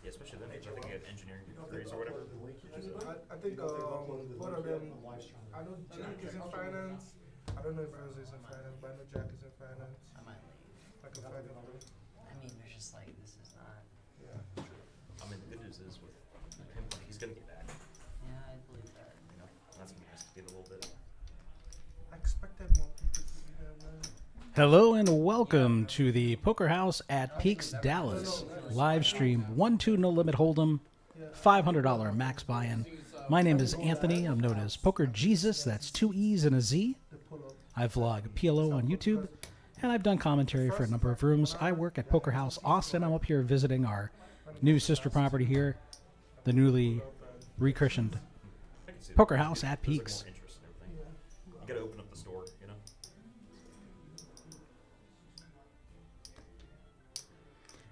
Yeah, especially then, I think they have engineering degrees or whatever. I think one of them, I know Jack is in finance. I don't know if Rose is in finance, but I know Jack is in finance. I might leave. Like a finance. I mean, there's just like, this is not. Yeah. I mean, the good news is with him, he's gonna get back. Yeah, I believe that. You know, that's gonna get a little bit. I expected more people to be there, man. Hello and welcome to the Poker House at Peaks Dallas. Live stream 1-2 no limit hold'em, $500 max buy-in. My name is Anthony. I'm known as Poker Jesus. That's 2 E's and a Z. I vlog PLO on YouTube, and I've done commentary for a number of rooms. I work at Poker House Austin. I'm up here visiting our new sister property here, the newly rechristened I can see Poker that. House at There's, Peaks. like, more interest and everything. You gotta open up the store, you know?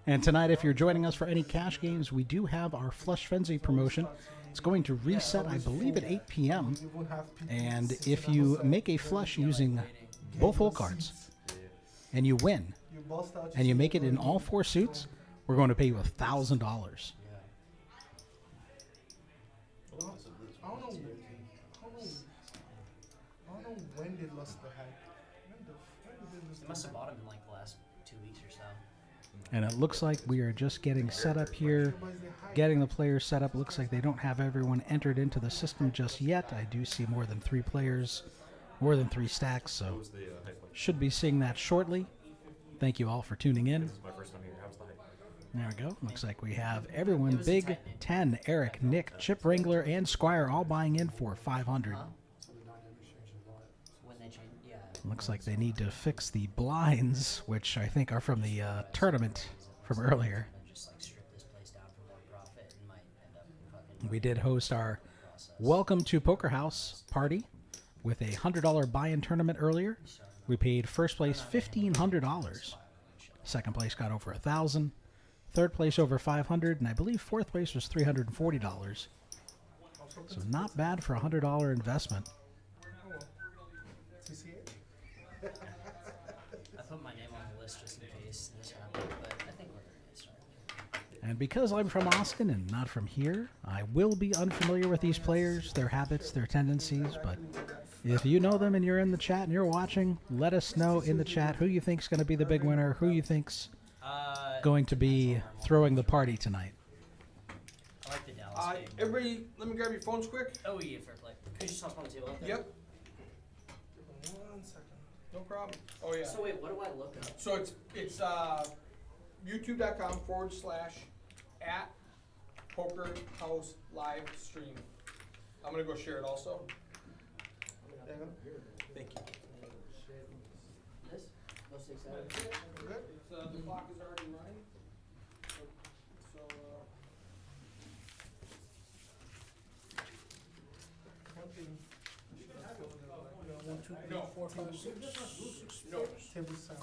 And tonight, if you're joining us for any cash games, we do have our Flush Frenzy promotion. It's going to reset, I believe, at 8 p.m. You won't have people And sitting if on you the make a flush using both hole cards and you win, you bust out and you your make it in seat. all 4 suits, we're going to pay you $1,000. I don't know. I don't know when they lost the hype. When did they lose They the must have hype? bought him in like the last 2 weeks or so. And it looks like we are just getting set up here, getting the players set up. Looks like they don't have everyone entered into the system just yet. I do see more than 3 players, more than 3 stacks, What so was the hype like? should be seeing that shortly. Thank you all for tuning in. This is my first time here. How's the hype? There we go. Looks like we have everyone. It was a Big tight knit. 10, Eric, Nick, Chip Wrangler, and Squire all buying in for 500. Huh? When they change, yeah. Looks like they need to fix the blinds, which I think are from the tournament from earlier. And just like strip this place down for more profit and might end up fucking. We did host our Welcome to Poker House party with a $100 buy-in tournament earlier. We paid first place $1,500. Second place got over $1,000. Third place over $500, and I believe fourth place was $340. So not bad for a $100 investment. TCH? I put my name on the list just in case this happened, but I think we're gonna get started. And because I'm from Austin and not from here, I will be unfamiliar with these players, their habits, their tendencies, but if you know them and you're in the chat and you're watching, let us know in the chat who you think's going to be the big winner, who you think's going to be throwing the party tonight. I like the Dallas game. Everybody, let me grab your phones quick. Oh, yeah, fair play. Could you just toss one on the table out there? Yep, 1 second. no problem. Oh yeah. So wait, what do I look up? So it's youtube.com/at Poker House live stream. I'm gonna go share it also. Thank you. This? No 6 7. Good. It's, the clock is already running. So One thing. One, two, three, No. 4, 5, 6. no. Table sounds.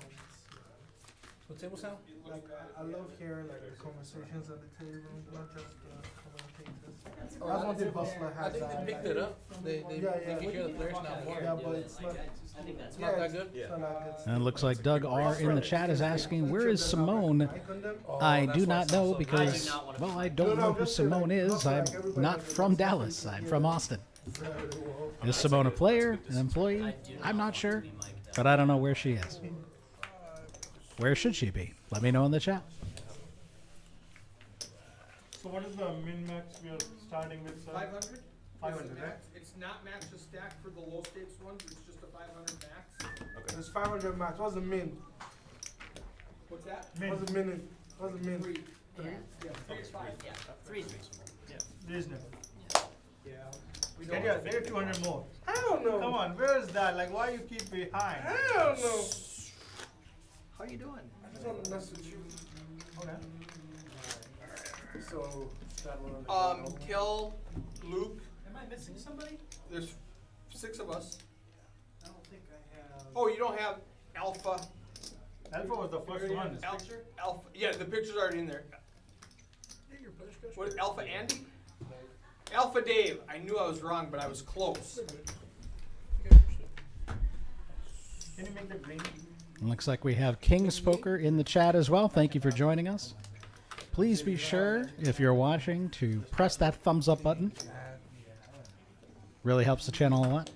So table sound? Like I love hearing like the conversations at the table, not just commentators. That's what the Bustler I has. think they picked it up. They Yeah. can hear the players now more. Yeah, but it's not. I think that's Yeah, not that it's- good? it's not like it's- And it looks like Doug R. in the chat is asking, where is Simone? I do not know because, well, I don't know who Simone is. I'm not from Dallas. I'm from Austin. Is Simone a player, an employee? I'm not sure, but I don't know where she is. Where should she be? Let me know in the chat. So what is the min max we are starting with, sir? 500. 500, right? It's not max to stack for the low stakes ones. It's just a 500 max. There's 500 max. What's the min? What's that? What's the min? What's the min? 3. Yeah. Yeah, 3 is 5. Yeah, 3 is reasonable. Reasonable. Yeah. We Get your 200 more. I don't know. Come on, where is that? Like, why you keep behind? I don't know. How you doing? I just want to message you. Okay. So, that one. Kel, Luke. Am I missing somebody? There's 6 of us. I don't think I have. Oh, you don't have Alpha. Alpha was the first one. Alpha. Yeah, the picture's already in there. What? Alpha Andy? Alpha Dave. I knew I was wrong, but I was close. Can you make the green? Looks like we have King's Poker in the chat as well. Thank you for joining us. Please be sure, if you're watching, to press that thumbs up button. Really helps the channel a lot.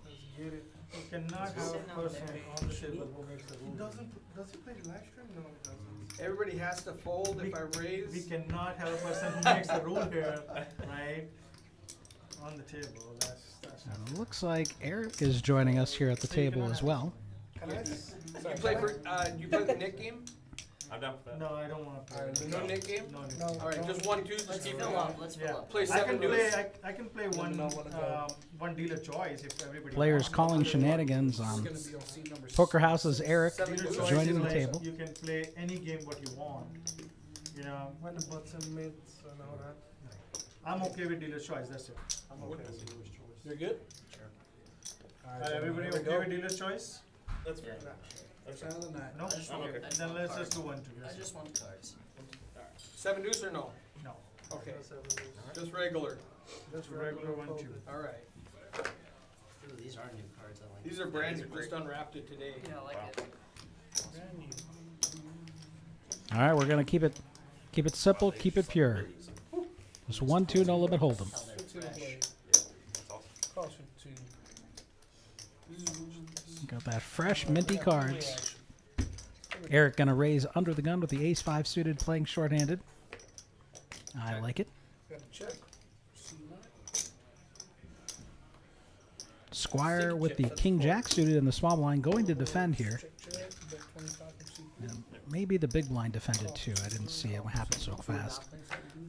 Let's get it. You cannot have a person on the table who makes the He rule. does he play live stream? No, he doesn't. Everybody has to fold if I We raise. cannot have a person who makes the rule here, right? On the table, that's And it looks like Eric is joining us here at the table as well. Can I? You play for, you play the Nick game? I'm down for that. No, I don't wanna play. No Nick game? No, Nick. No. Alright, just 1, 2, just Let's keep it fill up. up, let's Yeah. fill up. Play I 7 can play, deuce. I can play Let me know when to go. one dealer choice if everybody. Players wants. calling shenanigans on Poker House's Eric Seven Dealer deuce. choice joining is the like table. You can play any game what you want. You know, When the button mids and all that. I'm okay with dealer choice, that's it. I'm okay with dealer's choice. You're good? Alright, Everybody here we okay go. with dealer choice? That's fair. No? I just want- Okay, I just then want let's cards. just do 1, 2. I just want cards. 7 deuce or no? No, Okay, That's seven deuce. just regular. Just regular one, folded. 2. Alright. Ooh, these are new cards, I like. These are brand new, just unwrapped it today. Yeah, I like it. All right, we're gonna keep it simple, keep it pure. Just 1-2, no limit, hold 'em. Tell they're Two fresh. play. Caution two. Got that fresh minty cards. Eric gonna raise under the gun with the ace-5 suited, playing shorthanded. I like it. Gotta check. Squire with the king-jack suited in the small blind, going to defend here. Check, check. Bet 25 from C. And maybe the big blind defended too. I didn't see it. What happened so fast?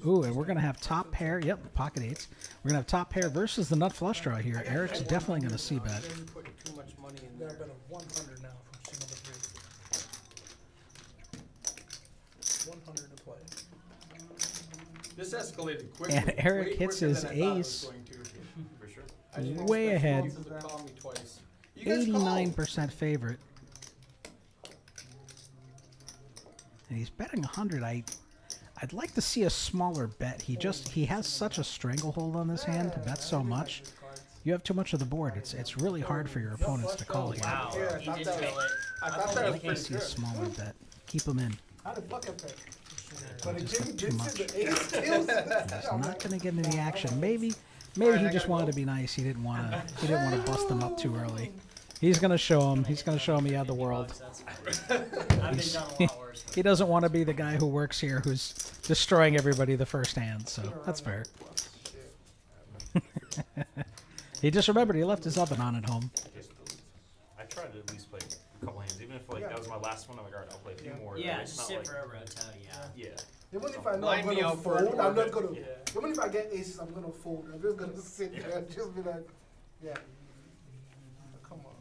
Ooh, and we're gonna have top pair. Yep, pocket eights. We're gonna have top pair versus the nut flush draw here. Eric's definitely gonna see bet. You're putting too much money in Got a there. bet of 100 now from C number 3. 100 to play. This escalated quickly. And Eric way hits quicker his than I thought it was ace. going to. For sure. I didn't Way expect ahead. people to call me twice. You guys called. 89% favorite. And he's betting 100. I'd like to see a smaller bet. He has such a stranglehold on this hand to bet so much. You have too much of the board. It's really hard for your opponents to call here. Wow, Yeah, I he thought did that- fill it. I thought that I'd was like to pretty see a good. smaller bet. Keep them in. How the fuck I bet? But it Just didn't too get much. to the ace kills. He's not going to get into the action. Maybe he I just gotta wanted go. to be nice. He didn't want to bust them up too early. He's going to show him. He's going to show him he had the world. That's fine. I've been done a lot worse. He doesn't want to be the guy who works here who's destroying everybody the first hand. So that's fair. He just remembered he left his oven on at home. I tried to at least play a couple hands, even if like that was my last one. I'm like, alright, I'll play a few more. Yeah, It's just not sit like, for a roto, yeah. yeah. Even if I know Line I'm me gonna out for an fold, I'm not orbit. gonna. Yeah. Even if I get aces, I'm gonna fold. I'm just gonna sit there and just be like, yeah. Come on.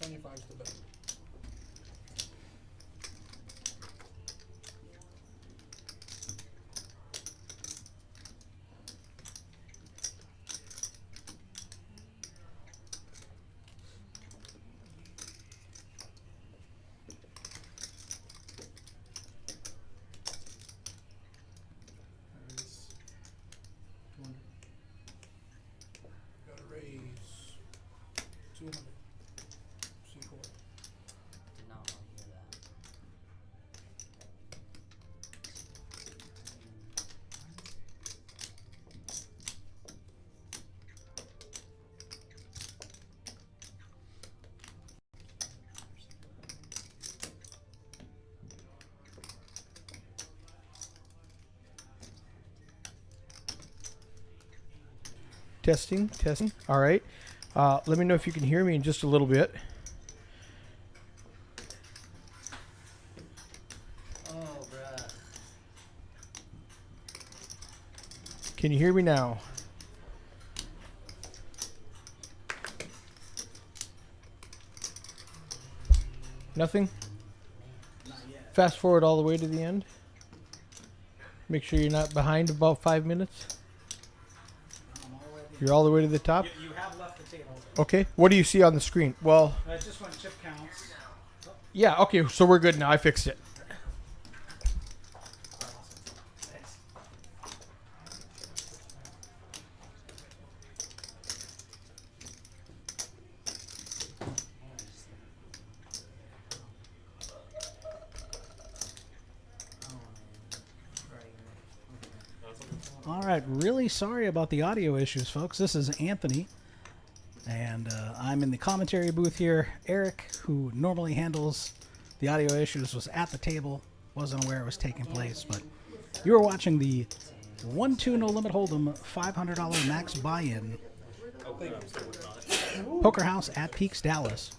75 is the bet. Raise 200. Gotta raise 200. C4. Did not want to hear that. Testing, testing. All right. Let me know if you can hear me in just a little bit. Oh, bruh. Can you hear me now? Nothing? Fast forward all the way to the end. Make sure you're not behind about 5 minutes. You're all the way to the top? You have left the table. Okay. What do you see on the screen? Well, It's just when chip counts. yeah, okay, so we're good now. I fixed it. All right, really sorry about the audio issues, folks. This is Anthony, and I'm in the commentary booth here. Eric, who normally handles the audio issues, was at the table, wasn't aware it was taking place, but you were watching the 1-2 No Limit Hold'em $500 max buy-in Poker House at Peaks, Dallas.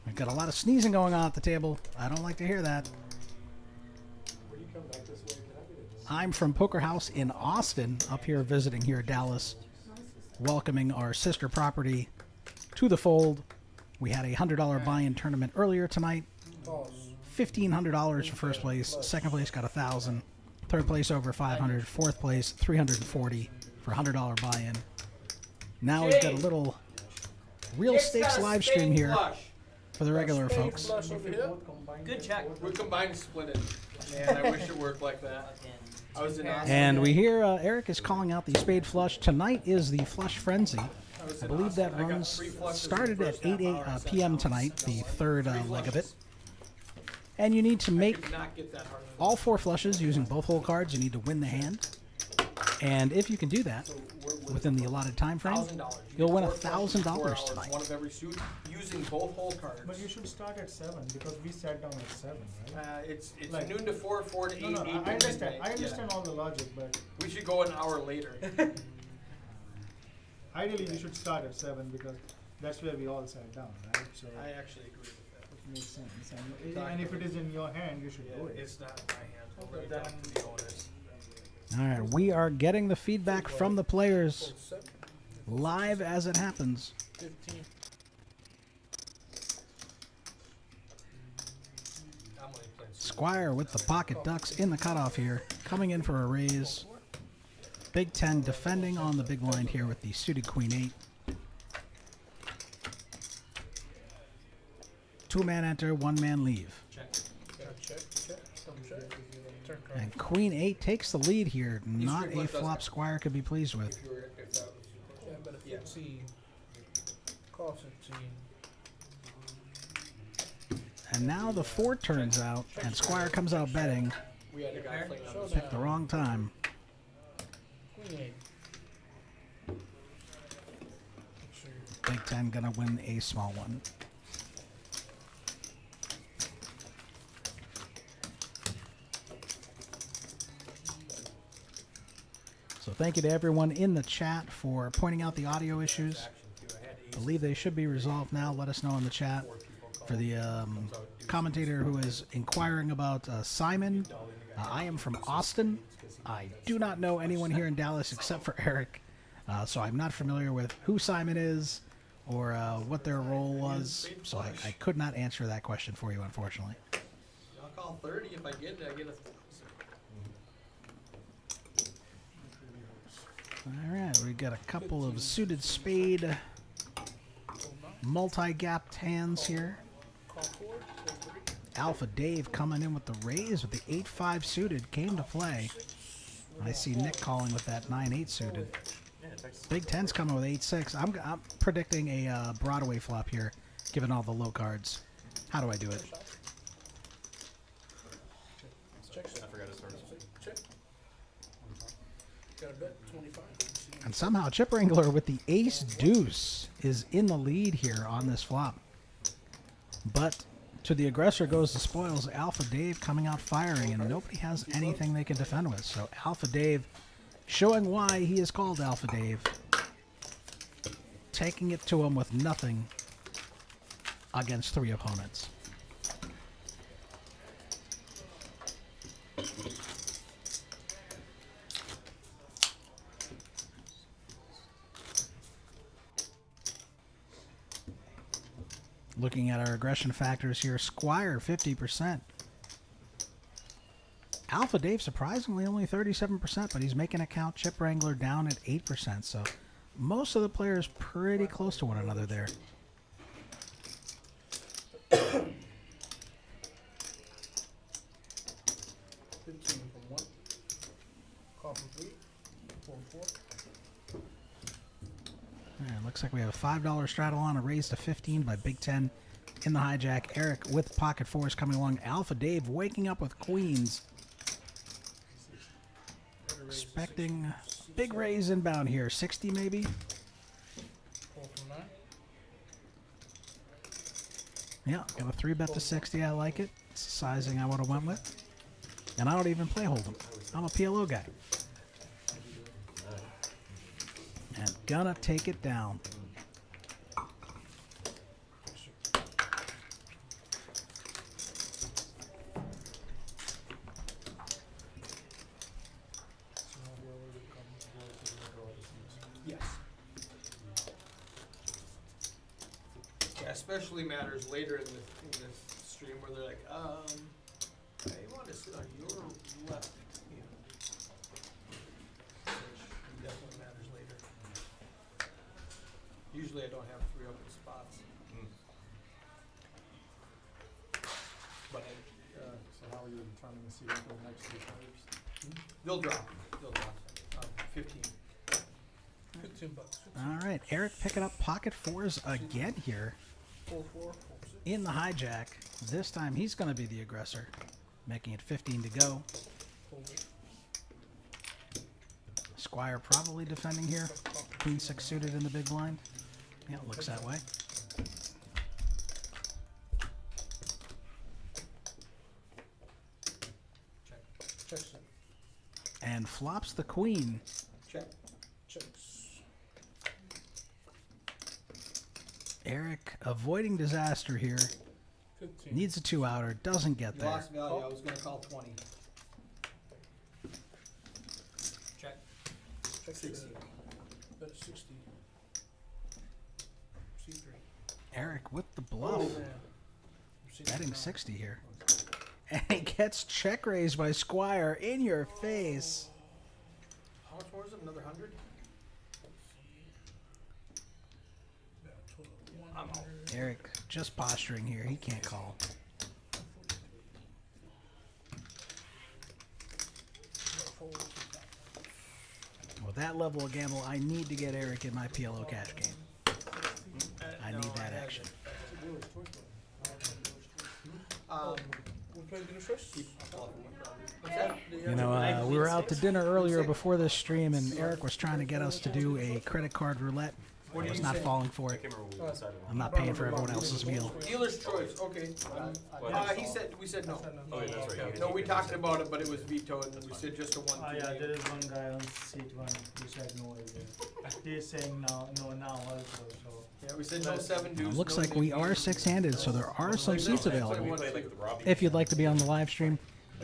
We've got a lot of sneezing going on at the table. I don't like to hear that. I'm from Poker House in Austin, up here visiting here at Dallas, welcoming our sister property to the fold. We had a $100 buy-in tournament earlier tonight. $1,500 for first place. Second place got $1,000. Third place over $500. Fourth place $340 for $100 buy-in. Now we've got a little real stakes live stream here for the regular folks. Flush over here. Good check. We combined and split it. Man, I wish it worked like that. Fucking I was in Austin. And we hear Eric is calling out the spade flush. Tonight is the flush frenzy. I believe that runs started at 8 p.m. tonight, the third leg of it. And you need to make Not get that hard. all 4 flushes using both hole cards. You need to win the hand. And if you can do that within the allotted time frame, $1,000. you'll win You get 4 flushes in 4 $1,000 hours, tonight. One of every suit, using both hole cards. But you should start at 7 because we sat down at 7, right? It's Like- noon to 4, 4 to 8, No, 8 to I understand. midnight. I Yeah. understand all the logic, but We should go an hour later. ideally we should start at 7 because that's where we all sat down, right? So I actually agree with that. it makes sense. And if it is in your hand, you should do it. It's not in my hands. We'll leave that to the owners. All right, we are getting the feedback from the players So 7, live as it happens. 15. I'm only playing suit. Squire with the pocket ducks in the cutoff here, coming in for a raise. Big Ten defending on the big blind here with the suited Queen 8. 2-man enter, 1-man leave. Check. Check. Turn card. And Queen 8 takes the lead here. Not three a flush doesn't flop have- Squire could be pleased with. If you were, if that was. Yeah, but a Yeah. 15. Call 15. And now the 4 turns out, and Squire comes out betting. We had a guy playing on the Picked the wrong time. Queen 8. Make sure Big Ten gonna win a small one. So thank you to everyone in the chat for pointing out the audio issues. I believe they should be resolved now. Let us know in the chat. For the commentator who is inquiring about Simon, I am from Austin. I do not know anyone here in Dallas except for Eric. So I'm not familiar with who Simon is or what their role was, so I could not answer that question for you, unfortunately. I'll call 30 if I get it. I get a. All right, we got a couple of suited spade, multi-gapped hands here. Call 4, pull 3. Alpha Dave coming in with the raise with the 8-5 suited came to play. I see Nick calling with that 9-8 suited. Yeah, Texas. Big Ten's coming with 8-6. I'm predicting a Broadway flop here, given all the low cards. How do I do it? Check, I forgot to start. check. Got a bet, 25. And somehow Chip Wrangler with the ace deuce is in the lead here on this flop. But to the aggressor goes the spoils. Alpha Dave coming out firing, and nobody has anything they can defend with. So Alpha Dave showing why he is called Alpha Dave. Taking it to him with nothing against 3 opponents. Looking at our aggression factors here, Squire 50%. Alpha Dave surprisingly only 37%, but he's making a count. Chip Wrangler down at 8%, so most of the players pretty close to one another there. 15 from 1. Call from 3. Pull 4. Alright, looks like we have a $5 straddle on, a raise to 15 by Big Ten in the hijack. Eric with pocket fours coming along. Alpha Dave waking up with queens. Expecting big raise inbound here. 60 maybe? Pull from 9. Yeah, got a 3-bet to 60. I like it. It's the sizing I would have went with. And I don't even play Hold'em. I'm a PLO guy. And gonna take it down. Yes. Yeah, especially matters later in the stream where they're like, I want to sit on your left. You know. Which definitely matters later. Usually I don't have 3 open spots. But So how are you determining the seeding for the next 2 players? they'll drop. They'll drop. 15. 15 bucks. All right, Eric picking up pocket fours again here Pull 4, pull 6. in the hijack. This time he's going to be the aggressor, making it 15 to go. Pull 8. Squire probably defending here. Queen 6 suited in the big blind. Yeah, it looks that way. Check, set. And flops the queen. Check. Checks. Eric avoiding disaster here. 15. Needs a 2-outer. Doesn't get You there. lost value. I was going to call 20. Check. Check 60. Bet 60. C3. Eric with the bluff. Man. Betting 60 here. And he gets check raised by Squire in your face. How much more is it? Another 100? I'm out. Eric just posturing here. He can't call. With that level of gamble, I need to get Eric in my PLO cash game. I need that action. We play the first? What's that? You know, we were out to dinner earlier before this stream, and Eric was trying to get us to do a credit card roulette. I was not falling for I it. can't remember what we decided on. I'm not paying for everyone else's meal. Dealer's choice. Okay. We said no. Oh, yeah, that's right. No, we talked about it, but it was vetoed, and we said just a 1. Oh yeah, there is one guy on seat 1 who said no again. He is saying no now also, so. Yeah, we said no 7 deuce. Looks no like we deuce. are 6-handed, so there are some seats We available. played like the Robbie. If you'd like to be on the live stream.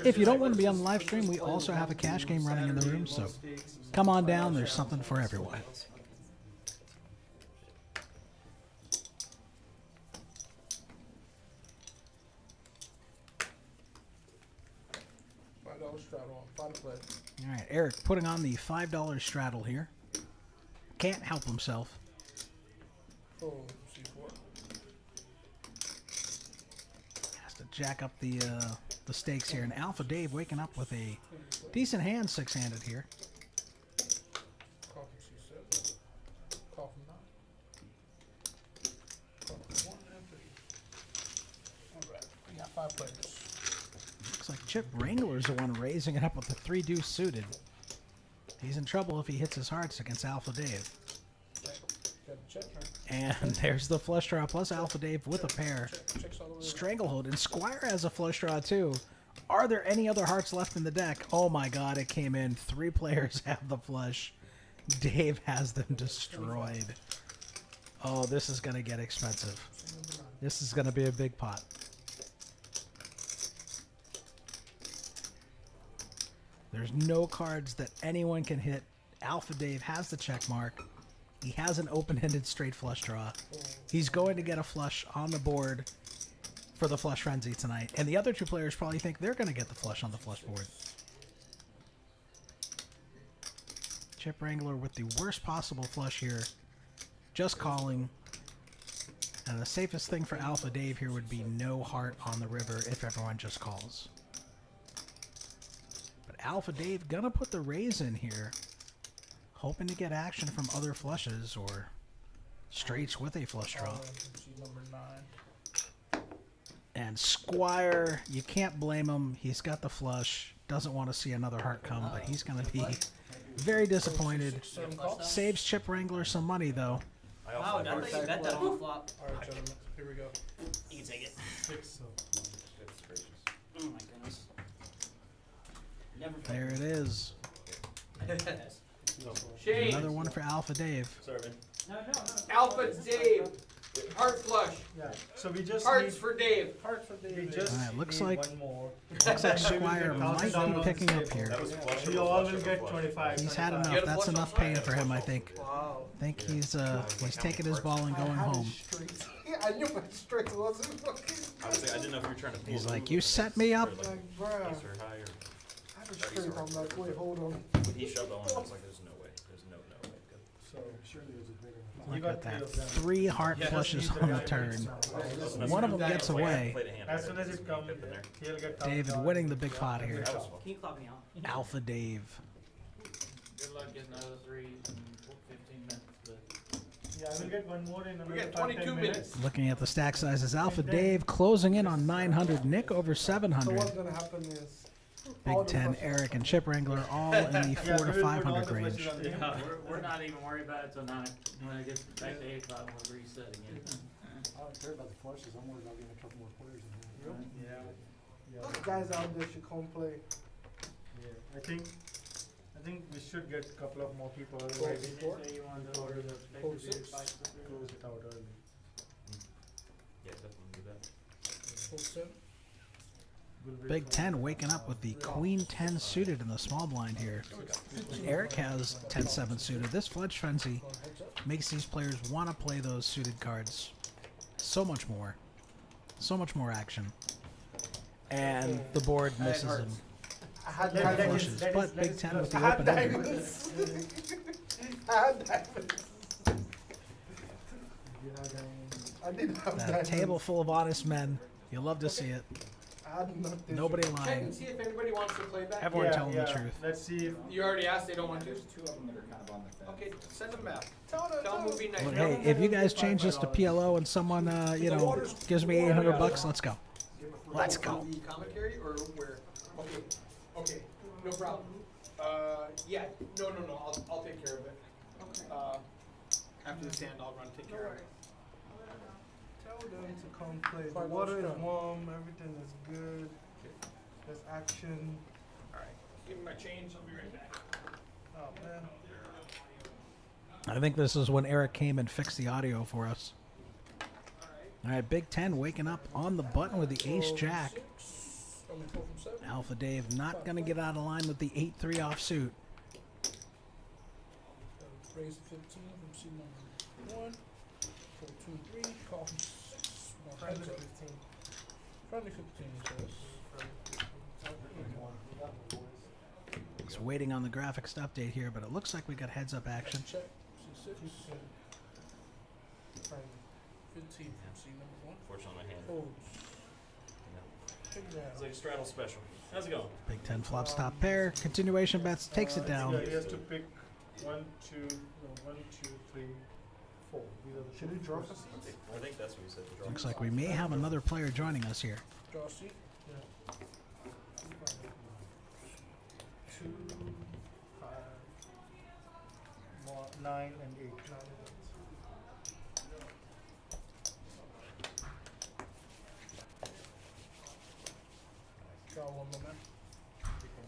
If you don't want to be on the live stream, we also have a cash game running in the room, so come on down. There's something for everyone. $5 straddle. Final play. All right, Eric putting on the $5 straddle here. Can't help himself. Oh, C4. Has to jack up the stakes here. And Alpha Dave waking up with a decent hand, six-handed here. Call from C7. Call from 9. Call from 1 and 3. Alright, we got 5 players. Looks like Chip Wrangler's the one raising it up with the 3-deuce suited. He's in trouble if he hits his hearts against Alpha Dave. Check. Got a check. And there's the flush draw plus Alpha Dave with a pair. Checks all the way. Stranglehold. And Squire has a flush draw too. Are there any other hearts left in the deck? Oh my god, it came in. 3 players have the flush. Dave has them destroyed. Oh, this is going to get expensive. This is going to be a big pot. There's no cards that anyone can hit. Alpha Dave has the check mark. He has an open-ended straight flush draw. He's going to get a flush on the board for the flush frenzy tonight. And the other 2 players probably think they're going to get the flush on the flush board. Chip Wrangler with the worst possible flush here. Just calling. And the safest thing for Alpha Dave here would be no heart on the river if everyone just calls. But Alpha Dave gonna put the raise in here, hoping to get action from other flushes or straights with a flush draw. Number 9. And Squire, you can't blame him. He's got the flush. Doesn't want to see another heart come, but he's gonna be very disappointed. Saves Chip Wrangler some money though. I Wow, also I thought you bet that on the flop. Alright, gentlemen. Here we go. You can take it. 6, so. Goodness gracious. Oh my goodness. Never There it is. Shane, Another one for Alpha Dave. Sorry, man. No, no, no. Alpha Dave, heart flush, Yeah. So we just hearts need, for Dave. Heart for we David. just Alright, looks need like- one more. Looks like Squire might be $1,000 picking up table. here. That was flush. We or all flush will or get flush? 25. He's had 25. enough. That's enough pain for him, I think. Wow. I think he's taking his ball and going I had home. it straight. Yeah, I knew my straight wasn't fucking I was like, I didn't know if you were trying to pull He's a like, move "You or set me up." or like, bruh. ace or high or I had it straight. I'm like, wait, hold on. when he shoved on, I was like, there's no way. There's no way. So surely there's a bigger. You Look got at that. 3 of them. 3 heart Yeah, flushes just on need the the turn. guy. One of them gets away. Played a hand As right soon there. as it comes, Get in there. he'll get David $1,000. winning the big pot here. That was fun. Can you clap me out? Alpha Dave. Good luck getting out of 3 in 15 minutes, but Yeah, I will get one more in another We got 5, 10 22 minutes. Looking at the stack sizes, Alpha Dave closing in on 900. Nick over So 700. what's gonna happen is Big all the 10, flushes Eric come and Chip Wrangler all in the Yeah, 4 to we will put all 500 the range. flushes on the table. we're not even worried about it till 9. When it gets back to 8 o'clock, we're resetting it. I don't care about the flushes, I'm worried about getting a couple more players in here. Yeah, yeah, Those guys out there should come play. yeah. I think we should get a couple of more people Fold ready. Did you four. say you wanted to Fold order the Fold spectator six. fights with her? Close it out early. Yeah, definitely do that. Full set. We'll wait Big for- 10 waking up with the Queen 10 suited in the small blind here. Eric has 10-7 suited. This Fudge Frenzy Going heads up. makes these players want to play those suited cards so much more. So much more action. And the board misses him. I had Let- let diamonds. his- Pushes, let but his- let Big his 10 with the I had open ender. diamonds. I had diamonds. You know, then- I did have A diamonds. table full of honest men. You love to see it. I had nothing. Nobody Check and lying. see if anybody wants to play back. Everyone Yeah, telling yeah. the truth. Let's see if You already asked, they don't want to. There's 2 of them that are kind of on the fence. Okay, send them back. Tell them. Tell them we'll be nice. Well, hey, if you guys change this to PLO and someone, gives me 800 bucks, let's go. Let's go. The commentary or where? Okay, okay, no problem. Yeah, no, I'll take care of it. After the stand, I'll run, take care of it. Tell them to come play. The $5 water is strap. warm. Everything is good. There's action. Alright, give me my change, I'll be right back. Oh man. I think this is when Eric came and fixed the audio for us. All right, Big 10 waking up on the button with the Ace Jack. 4 from 7. Alpha Dave not going to get out of line with the 8-3 offsuit. Raise to 15 from C number 1. 4, 2, 3. Call from 6. More Friendly heads up. 15. Friendly 15 says. Just waiting on the graphics to update here, but it looks like we got heads-up action. Check. C6. 15 from C number 1. Unfortunately, my hand. Oh, You know, take that. it's like a straddle special. How's it going? Big Ten flops top pair. Continuation bets takes it down. Yeah, he has to pick 1, 2, 3, 4. Should we draw for seats? I think that's what you said. The draw. Looks like we may have another player joining us here. Draw C. 2, 5, 9, and 8. Draw 1 more man. Pick it.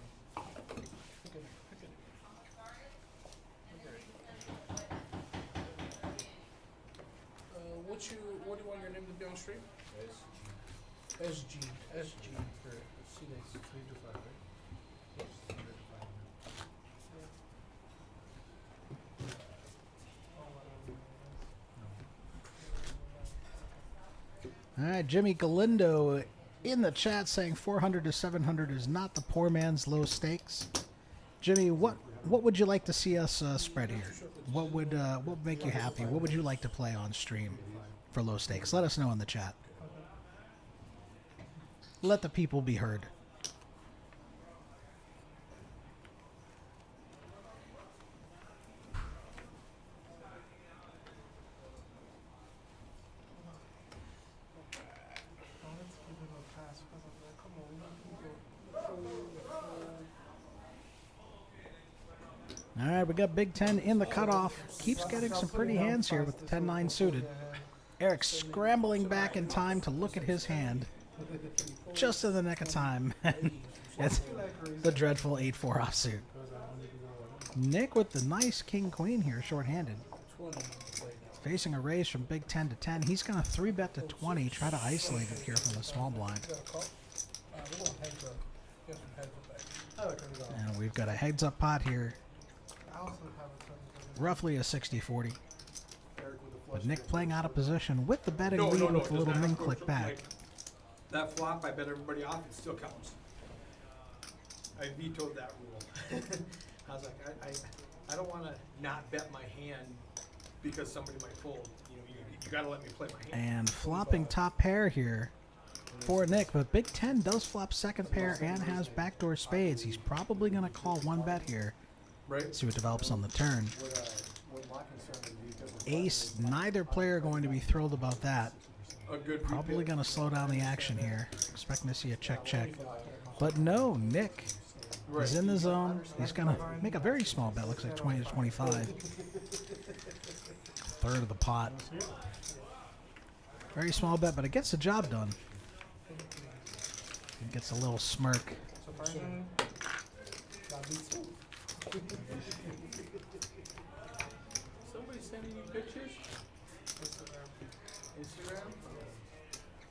What do you want your name to be on stream? SG for C next 3 to 5, right? All right, Jimmy Galindo in the chat saying 400 to 700 is not the poor man's low stakes. Jimmy, what would you like to see us spread here? What would make you happy? What would you like to play on stream for low stakes? Let us know in the chat. Let the people be heard. All right, we got Big Ten in the cutoff. Keeps getting some pretty hands here with the 10-9 suited. Eric scrambling back in time to look at his hand. Just in the nick of time. It's the dreadful 8-4 offsuit. Nick with the nice king-queen here, shorthanded. Facing a raise from Big Ten to 10. He's going to 3-bet to 20, try to isolate it here from the small blind. And we've got a heads-up pot here. Roughly a 60-40. But Nick playing out of position with the betting lead with a little min click back. That flop, I bet everybody off, it still counts. I vetoed that rule. I was like, I don't want to not bet my hand because somebody might fold. You know, you got to let me play my hand. And flopping top pair here for Nick, but Big Ten does flop second pair and has backdoor spades. He's probably going to call one bet here. Right. See what develops on the turn. Ace, neither player going to be thrilled about that. A good Probably going to slow down the action here. Expecting to see a check. But no, Nick is in the zone. He's going to make a very small bet. Looks like 20 to 25. Third of the pot. Very small bet, but it gets the job done. It gets a little smirk. Somebody sending you pictures? Instagram?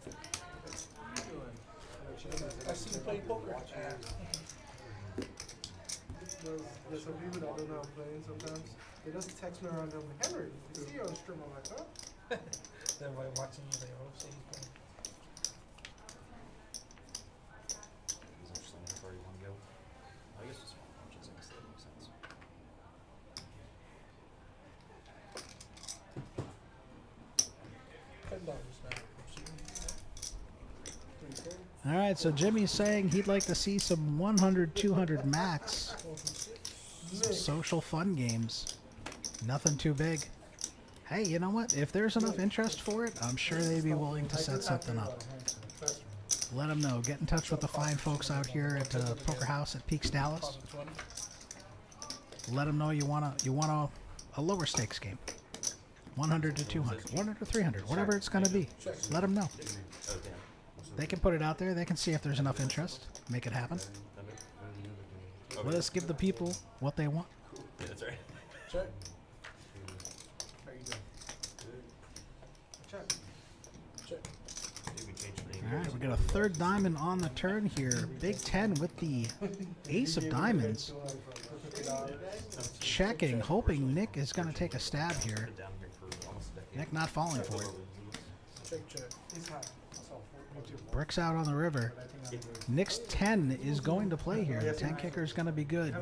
What are you doing? I see you play poker. There's some people that don't know I'm playing sometimes. They just text me around them, Henry, you see you on stream. I'm like, huh? Everybody watching you, they all say he's playing. It's interesting. Where you want to go? I guess just punches. I guess that makes sense. $10 now. All right, so Jimmy's saying he'd like to see some 100, 200 max. Some social fun games. Nothing too big. Hey, you know what? If there's enough interest for it, I'm sure they'd be willing to set something up. Let them know. Get in touch with the fine folks out here at Poker House at Peaks Dallas. Let them know you want a lower stakes game. 100 to 200, 100 to 300, whatever it's going to be. Let them know. Oh, damn. They can put it out there. They can see if there's enough interest. Make it happen. Let us give the people what they want. Yeah, that's right. Check. How you doing? Check. Maybe we change the name. All right, we got a third diamond on the turn here. Big Ten with the ace of diamonds. Checking, hoping Nick is going to take a stab here. Down here for almost a decade. Nick not falling for it. Check. It's high. Bricks out on the river. Nick's 10 is going to play here. The 10 kicker is going to be good.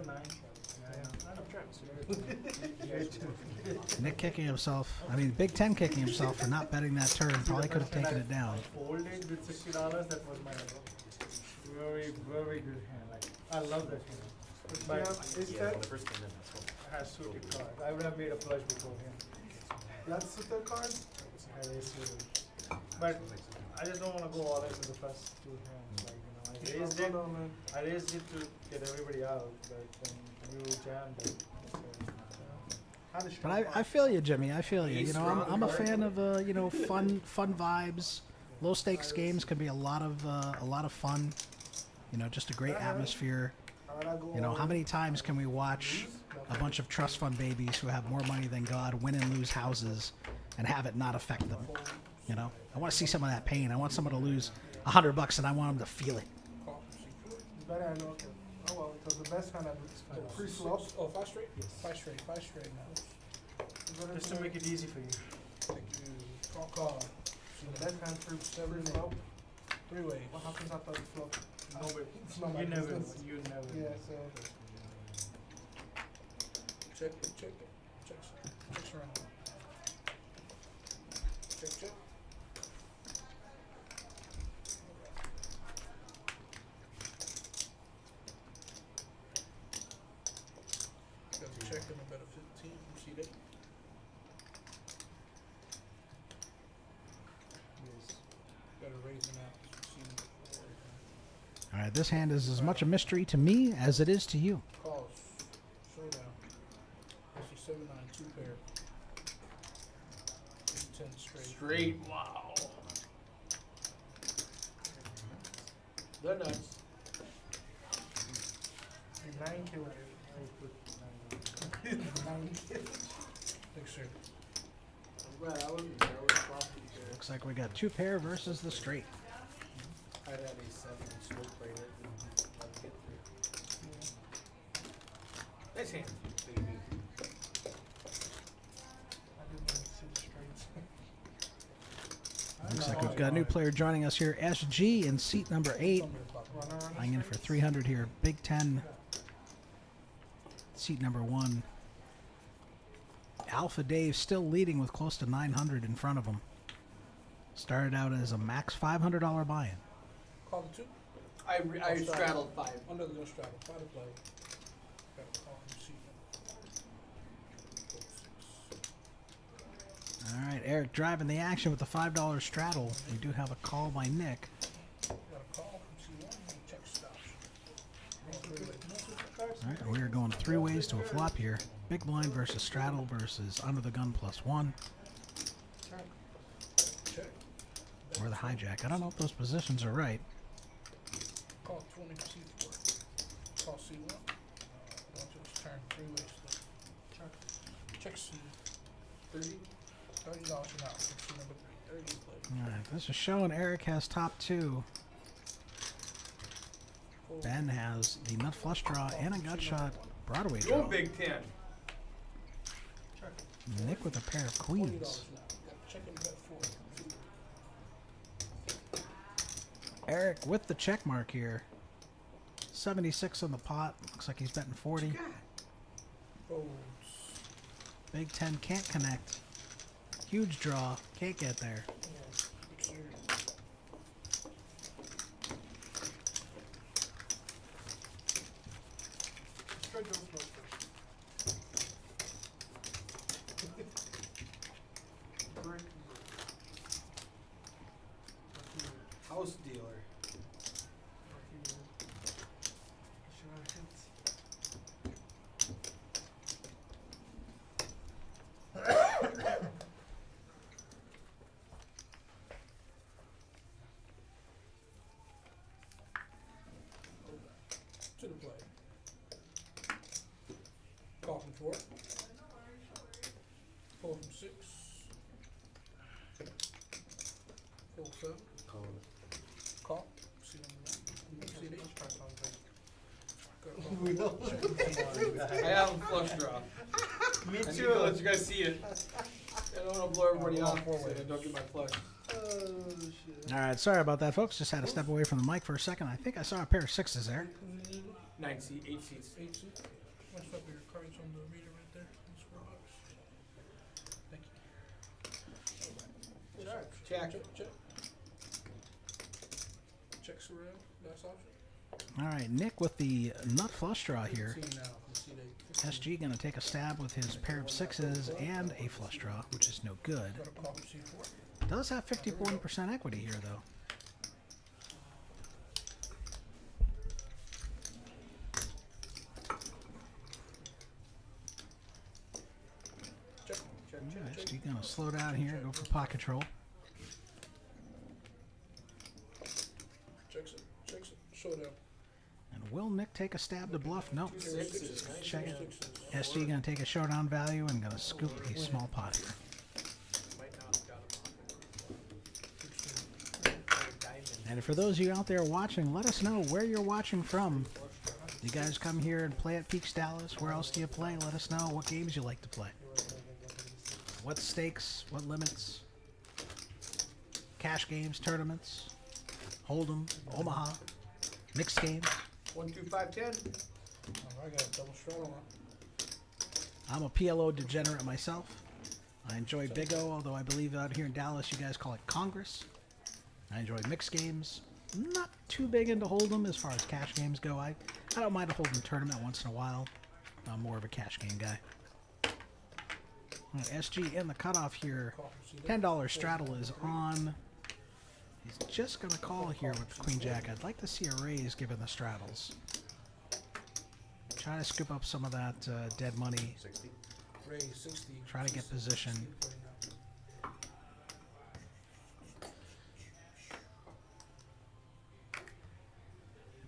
Nick kicking himself. I mean, Big 10 kicking himself for not betting that turn. Probably could have taken it down. Folded with $60. That was my very, very good hand. Like, I love that hand. But Is Yeah, that when the first came in, that's what. has suited cards. I would have made a flush before him. that's the third card? Had ace suited. But I just don't want to go all into the first two hands. Like, you know, I raised it. No, man. I raised it to get everybody out, but then you jammed it. So, Had a But strong I feel you, Jimmy. I feel you. You Ace know, strong I'm a card. fan of fun vibes. Low stakes games can be a lot of fun. You know, just a great atmosphere. You know, how many times can we watch a bunch of trust fund babies who have more money than God win and lose houses and have it not affect them? You know, I want to see some of that pain. I want someone to lose $100 and I want them to feel it. Better I know. Okay. Oh well, it was the best hand I did. Free flop. Oh, 5 straight? 5 straight, 5 straight now. just to make it easy for you. Thank you. Call. The best hand free flop. 3 ways. What happens after the flop? Nobody. It's not my You never. business. You never. Yeah, so Check it, check it. Checks around. Check. Got the check and a bet of 15. You see that? Got a raising out. You see All right, this hand is as much a mystery to me as it is to you. calls. Showdown. I see 7-9, 2 pair. 10 straight. Straight, wow. They're nuts. 9K. 9K. Big straight. I'm glad I wasn't there. I was floppy there. Looks like we got 2 pair versus the straight. I'd have a 7 and smoke right it and let it get through. Nice hand, baby. I didn't even see the straights. Looks like we've got a new player joining us here. SG in seat number 8. Runner. Flying in for 300 here. Big 10. Seat number 1. Alpha Dave still leading with close to 900 in front of him. Started out as a max $500 buy-in. Call the 2. I straddled 5. Under the gun straddle. 5 to play. Got a call from C. All right, Eric driving the action with the $5 straddle. We do have a call by Nick. Got a call from C1. Check stops. All right, we are going 3 ways to a flop here. Big blind versus straddle versus under the gun +1 Check. or the hijack. I don't know if those positions are right. Call 20 C4. Call C1. Going to his turn. 3 ways. Check C. 30. $30 an hour. C number 3. 30 play. All right, this is showing Eric has top 2. Ben has the nut flush draw and a gut shot Broadway Go draw. Big 10. Nick with a pair of $40 queens. now. Got check and bet 4. Eric with the check mark here. 76 on the pot. Looks like he's betting 40. Folds. Big 10 can't connect. Huge draw. Can't get there. Straight to the flop first. Brick. House dealer. To the play. Call from 4. Fold from 6. Fold 7. Call. See number 1. I have a flush draw. Me I need to let you guys see it. I don't want to blow everybody off. So I don't get my flush. shit. All right, sorry about that, folks. Just had to step away from the mic for a second. I think I saw a pair of sixes there. 9 seat, 8 seats. 8 seats. Let's flip your cards on the reader right there. That's $4. Thank you. Check. Check. Check surround. Last option. All right, Nick with the nut flush draw here. 15 now. Let's see they. SG going to take a stab with his pair of sixes and a flush draw, which is no good. Got a call for C4. Does have 51% equity here, though. Check. SG going to slow down here, go for pot control. Checks it. Showdown. And will Nick take a stab to bluff? Nope. Sixes. Check it. SG going to take a showdown value and going to scoop a small pot here. Might not have got him off. Diamond. And for those of you out there watching, let us know where you're watching from. You guys come here and play at Peaks Dallas. Where else do you play? Let us know what games you like to play. What stakes, what limits, cash games, tournaments, Hold'em, Omaha, mixed games. 1, 2, 5, 10. Oh, I got a double straddle on. I'm a PLO degenerate myself. I enjoy Big O, although I believe out here in Dallas you guys call it Congress. I enjoy mixed games. Not too big into Hold'em as far as cash games go. I don't mind a Hold'em tournament once in a while. I'm more of a cash game guy. SG in the cutoff here. $10 straddle is on. He's just going to call here with the Queen Jack. I'd like to see a raise given the straddles. Try to scoop up some of that dead money. 60. Raise 60. Try to get position.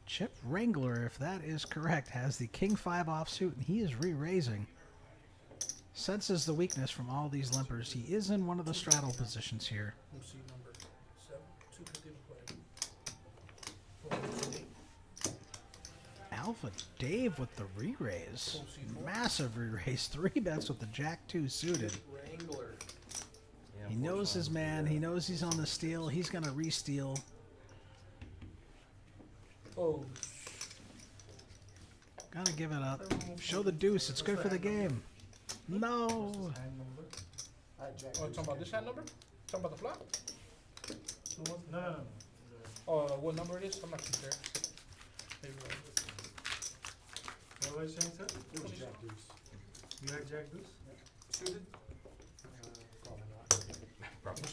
Chip Wrangler, if that is correct, has the King 5 offsuit, and he is re-raising. Senses the weakness from all these limpers. He is in one of the straddle positions here. Let's see number 7. 250 to play. Alpha Dave with the re-raise. Massive re-raise. 3 bets with the Jack 2 suited. Wrangler. Yeah, He knows his man. He knows he's on the steal. He's going to re-steal. Oh, Gotta give it up. Show the deuce. It's good for the game. No. Hand number. talking about this hand number? Talking about the flop? No. Oh, what number it is? I'm not too sure. Maybe What was I saying, sir? It was Jack deuce. You had jack deuce? Suited. Probably not. Probably.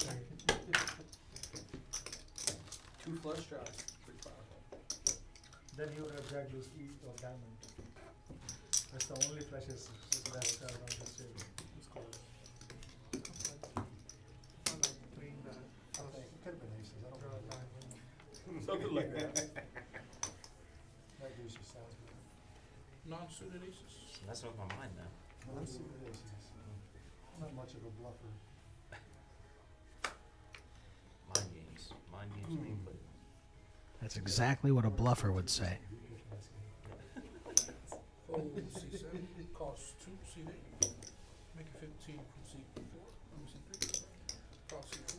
2 flush draws. Pretty powerful. Then he would have jack deuce E or diamond. That's the only flushes that I have around this table. It's called. It could have been aces. I don't know. Something like that. That deuce just sounds good. non-suited aces. That's with my mind now. Non-suited aces. Not much of a bluffer. Mind games. Mind games being played. That's exactly what a bluffer would say. Fold C7, cost 2, C8. Make it 15 from C4. Let me see 3. Cost C4.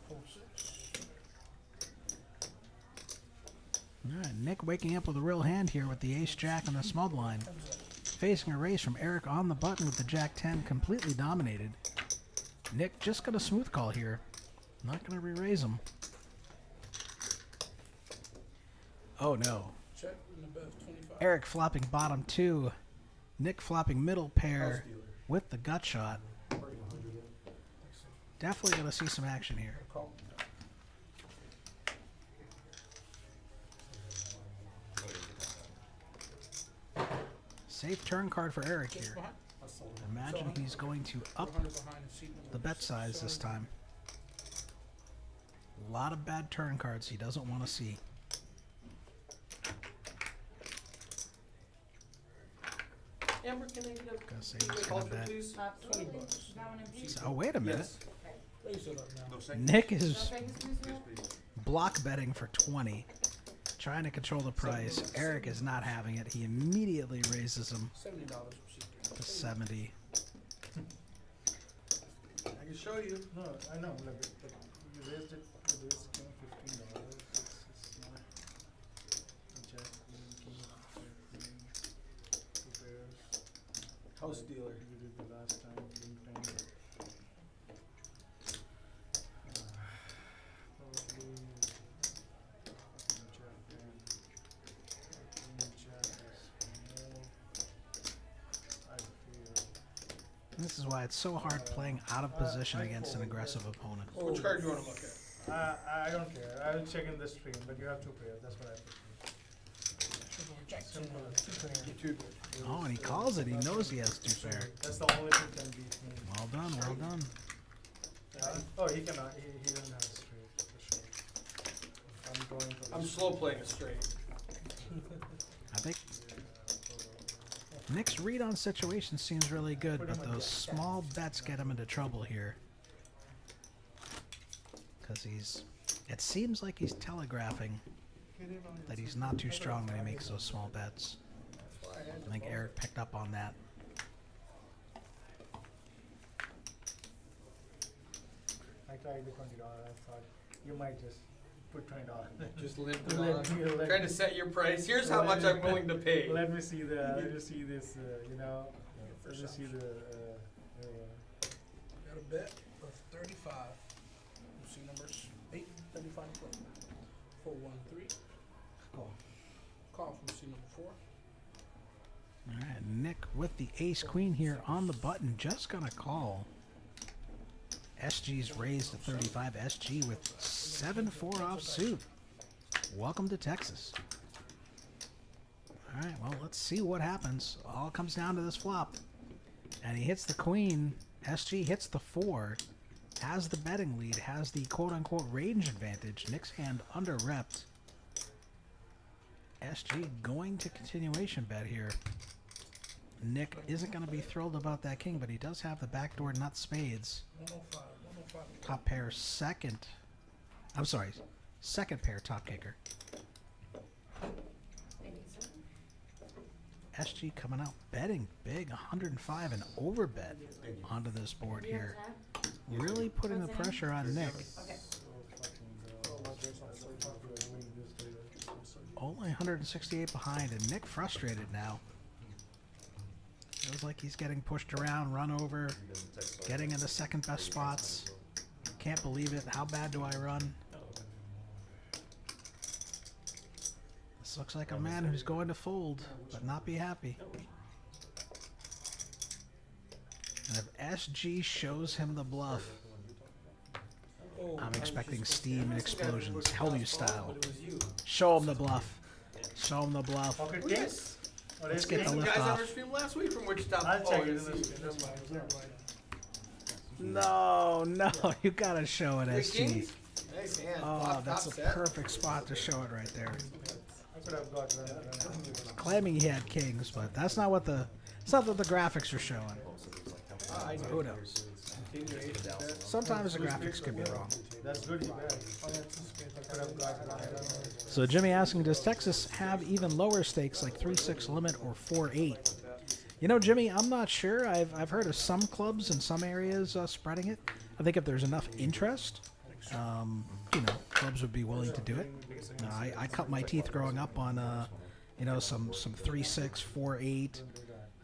Fold 6. All right, Nick waking up with a real hand here with the ace-jack on the smug line. Facing a raise from Eric on the button with the jack-10 completely dominated. Nick just got a smooth call here. Not going to re-raise him. Oh, no. Check in the best 25. Eric flopping bottom 2. Nick flopping middle pair with the gut shot. Definitely going to see some action here. Call. Safe turn card for Eric Just here. behind. Imagine he's going to up 400 behind and seat number the bet size this 700. time. A lot of bad turn cards he doesn't want to see. Amber, can I get Gonna say a he's call gonna bet. please? 20 bucks. Oh, wait a minute. Yes. Raise it up now. Nick is block betting for 20. Trying to control the price. Eric is not having it. He immediately raises him $70 from C3. to 70. I can show you. No, I know, like, but you raised it, the base came $15. It's not a jack, queen, king, jack, queen, two pairs. House Like dealer. You did the last time, king, ten. Probably, jack, ten. Queen, jack is more, I feel. This is why it's so hard playing out of position against an aggressive opponent. Which card do you wanna look at? I don't care, I will check in the stream, but you have two pairs, that's what I prefer. Jackson, two pair. You too. Oh, and he calls it. He knows he has two pair. That's the only thing can beat me. Well done, well done. Oh, he cannot, he doesn't have a straight, for sure. I'm going for I'm this. slow playing a straight. I think Nick's read on situation seems really good, but those small bets get him into trouble here. Because it seems like he's telegraphing that he's not too strong when he makes those small bets. I think Eric picked up on that. I tried the $20, I thought you might just put $20. Just limp it Let on. me- let Trying me- to set your price. Here's how let much me- I'm willing to pay. Let me see this, you know, let me see the, Got a bet of 35. You see numbers 8, 35, 413. Call from C number 4. All right, Nick with the ace queen here on the button, just gonna call. SG's raised to 35. SG with 7-4 offsuit. Welcome to Texas. All right, well, let's see what happens. All comes down to this flop. And he hits the queen. SG hits the 4. Has the betting lead. Has the quote-unquote range advantage. Nick's hand under-repped. SG going to continuation bet here. Nick isn't going to be thrilled about that king, but he does have the backdoor nut spades. 105, 105. Top pair second. I'm sorry, second pair top kicker. SG coming out betting big, 105 and over bet onto this board here. Really putting the pressure on Nick. Only 168 behind, and Nick frustrated now. Feels like he's getting pushed around, run over, getting into second best spots. Can't believe it. How bad do I run? This looks like a man who's going to fold, but not be happy. And if SG shows him the bluff, I'm expecting steam and explosions, Hellyu style. Show him the bluff. Show him the bluff. Pocket kings? Let's get the Some lift guys on off. our stream last week from Wichita. I'll check it in you the see. stream. No, no, you gotta show it, Three SG. kings? Nice hand. Oh, Flop, that's a top set. perfect spot to show it right there. I could have got run. Claiming he had kings, but that's not what the graphics are showing. I know. Who knows? Continuation bet. Sometimes the graphics could be wrong. That's good, he bet. I could have got run. So Jimmy asking, does Texas have even lower stakes like 3-6 limit or 4-8? You know, Jimmy, I'm not sure. I've heard of some clubs in some areas spreading it. I think if there's enough interest, clubs would be willing to do it. I cut my teeth growing up on, some 3-6, 4-8,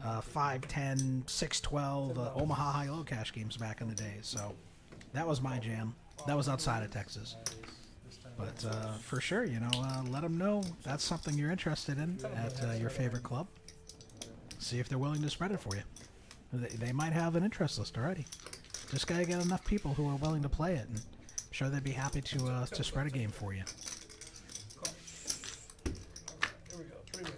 5-10, 6-12 Omaha high-low cash games back in the day. So that was my jam. That was outside of Texas. But for sure, let them know that's something you're interested in at your favorite club. See if they're willing to spread it for you. They might have an interest list already. Just gotta get enough people who are willing to play it, and I'm sure they'd be happy to spread a game for you. Here we go, 3 ways.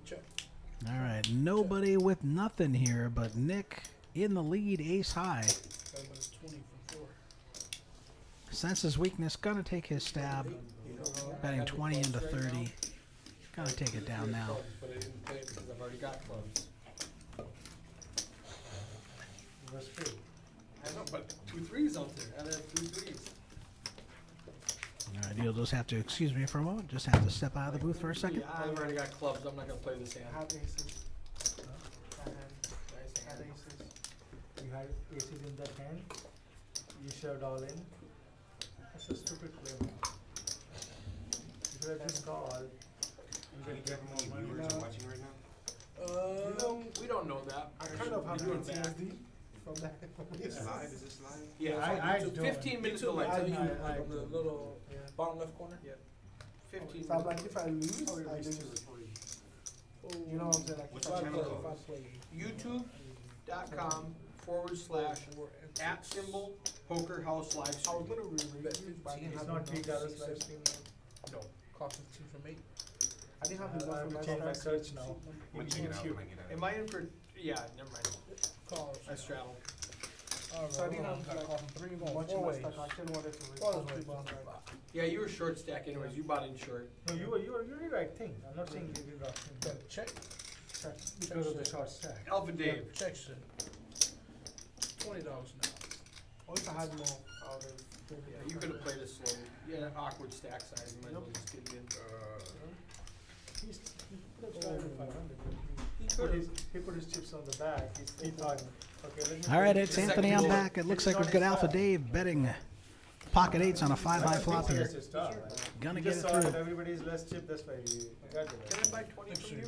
Check. All right, nobody with nothing here, but Nick in the lead, ace high. Got about a 20 from 4. Senses weakness, gonna take his stab. Betting 20 into 30. Gonna take it down now. But I didn't play it because I've already got clubs. It was free. I know, but 2 3s out there. I had 2 3s. All right, you'll just have to excuse me for a moment. Just have to step out of the booth for a second. Yeah, I've already got clubs, I'm not gonna play this I hand. have aces. I had aces. You had aces in that hand, you shoved all in. That's a stupid play, man. You should have just called and Can you get tell me more how many money. viewers are watching right now? We don't know that. I kind of have You're doing bad. PTSD from that. Is this live? Is this live? Yeah, I so don't. 15 minutes YouTube, delay. I tell you, I like on the don't. little Yeah. bottom left corner. Yeah. 15 So I'm minutes. like, if I lose, I lose. You know what I'm saying? Like, What's if the I channel play, called? YouTube.com/@ Poker House live I was stream. gonna reread it, but I didn't It's have not enough $3 to live say. stream. No. Cost 15 from 8. I didn't have I enough have for to my change my start. search now. When you get out, when I get out. Am I in for? Yeah, never mind. Call. I straddle. Alright, So I didn't hold on, have, got like, call from 3 going Much 4 of my ways. stock action wanted to raise. Call all this way, the boss. bonds. Yeah, you were short stack anyways. You bought in short. No, you did the right thing. I'm not saying you did the wrong thing. Better check. Because of the short stack. Alpha Dave. Check shit. $20 now. Or if I had more, I would have. Yeah, you could have played it slowly. You had an awkward stack size. You might as well just get it in. He could have tried with 500. He put his chips on the back. He thought, okay, let me. All right, play it's this. Anthony. I'm bullet. back. It looks like we've got Alpha Dave betting pocket eights on a 5-high flop here. That's his style, right? Gonna He get just it saw through. that everybody's less chip, that's why he got it. Can I buy 20 from you?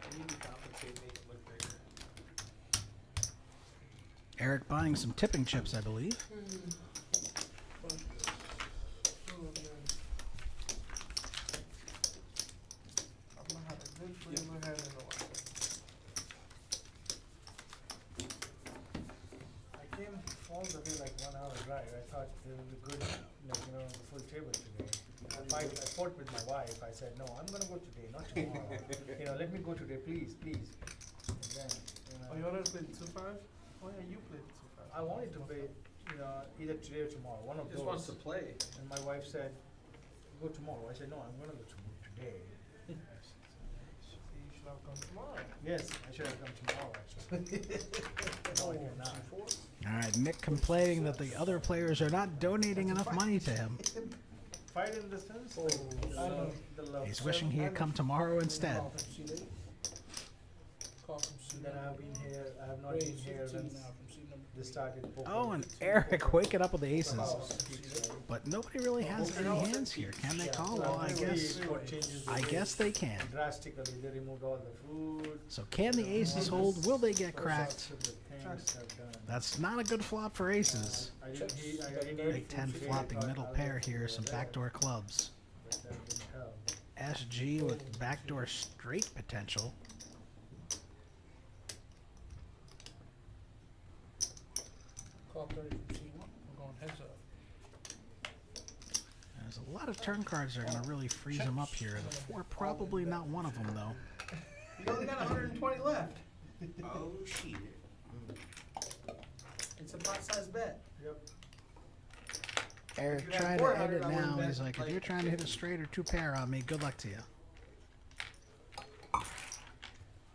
I need to compensate, make it look bigger. Eric buying some tipping chips, I believe. I've not had a good play in my hand in a while. I came all the way like 1 hour drive. I thought there would be good, like, the full table today. I fought with my wife. I said, no, I'm gonna go today, not tomorrow. Let me go today, please, please. And then, Oh, you wanted to play 2-5? Oh yeah, you played 2-5. I wanted to play, either today or tomorrow, one of Just wants to those. play. And my wife said, go tomorrow. I said, no, I'm gonna go today. You should have come tomorrow. Yes, I should have come tomorrow, actually. No, I cannot. All right, Nick complaining that the other players are not donating enough money to him. Fight in the sense, like, the love. He's wishing he had come tomorrow instead. Call from C8. Call from C9. Then I have been here, I have not Raise been here 15 since now from C number they started poker. Oh, and Eric waking up with the aces. Call C8. But nobody really has any hands here. Can they Yeah, call? so Well, I see guess. what changes the I game guess they can. drastically. They removed all the food. So can the aces hold? Will they get all cracked? sorts of things have done. That's not a good flop for aces. I didn't eat Big 10 food today. I flopping thought middle I'll pair get here, food some there, backdoor clubs. but that didn't help. SG with backdoor straight potential. Call 30 from C1. We're going heads up. There's a lot of turn cards that are going to really freeze him up here. The 4 probably not one of them, though. You only got 120 left. Oh, shit. It's a pot-sized bet. Yep. Eric you had trying to hit 400, it I would've now. bet He's like, if like you're trying to hit a 50. straight or 2 pair on me, good luck to you.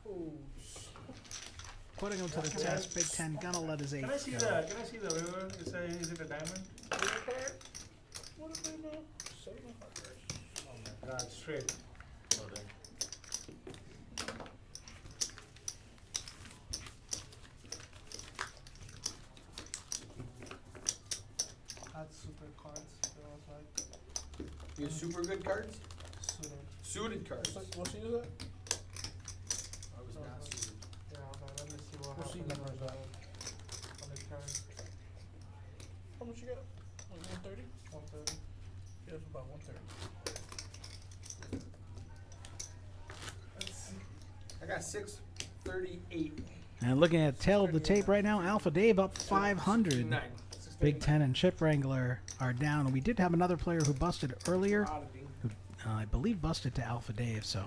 Oh, Putting him to the test. Big 10 gonna let his Can I ace see go. the, can I see the river? Is it a diamond? what did they know? 7 of hearts. Oh my god, straight. Had super cards. There was like You have super good cards? suited. Suited cards. What seat is that? I was not suited. Yeah, I was like, let me see what What seat happened number is that? on the turn. How much you got? Like 130? 130. Yeah, it's about 130. I got 638. And looking at tail of the tape right now, Alpha Dave up 500. 9. Big 10 and Chip Wrangler are down. We did have another player who busted earlier, Oddity. who I believe busted to Alpha Dave, so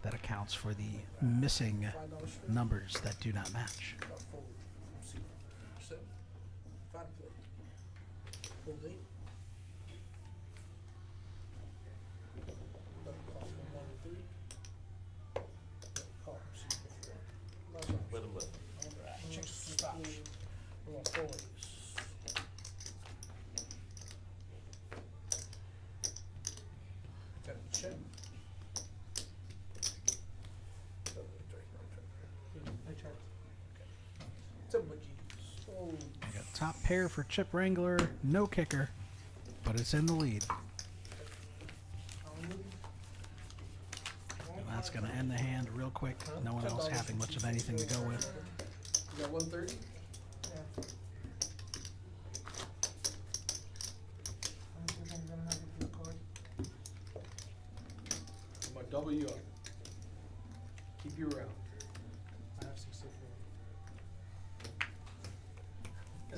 that accounts for the missing $5 straight. numbers that do not match. About 4 from C1. 7. 5 to play. Full date. Double call from 1 to 3. Double call from C4. Last one. Let him live. Alright, checks stops. We're going forward. 10 chip. I got top pair for Chip Wrangler, no kicker, but it's in the lead. And that's going to end the hand real quick. No one else having much of anything to go with. You got 130? I'm gonna double you up. Keep you around. I have 64.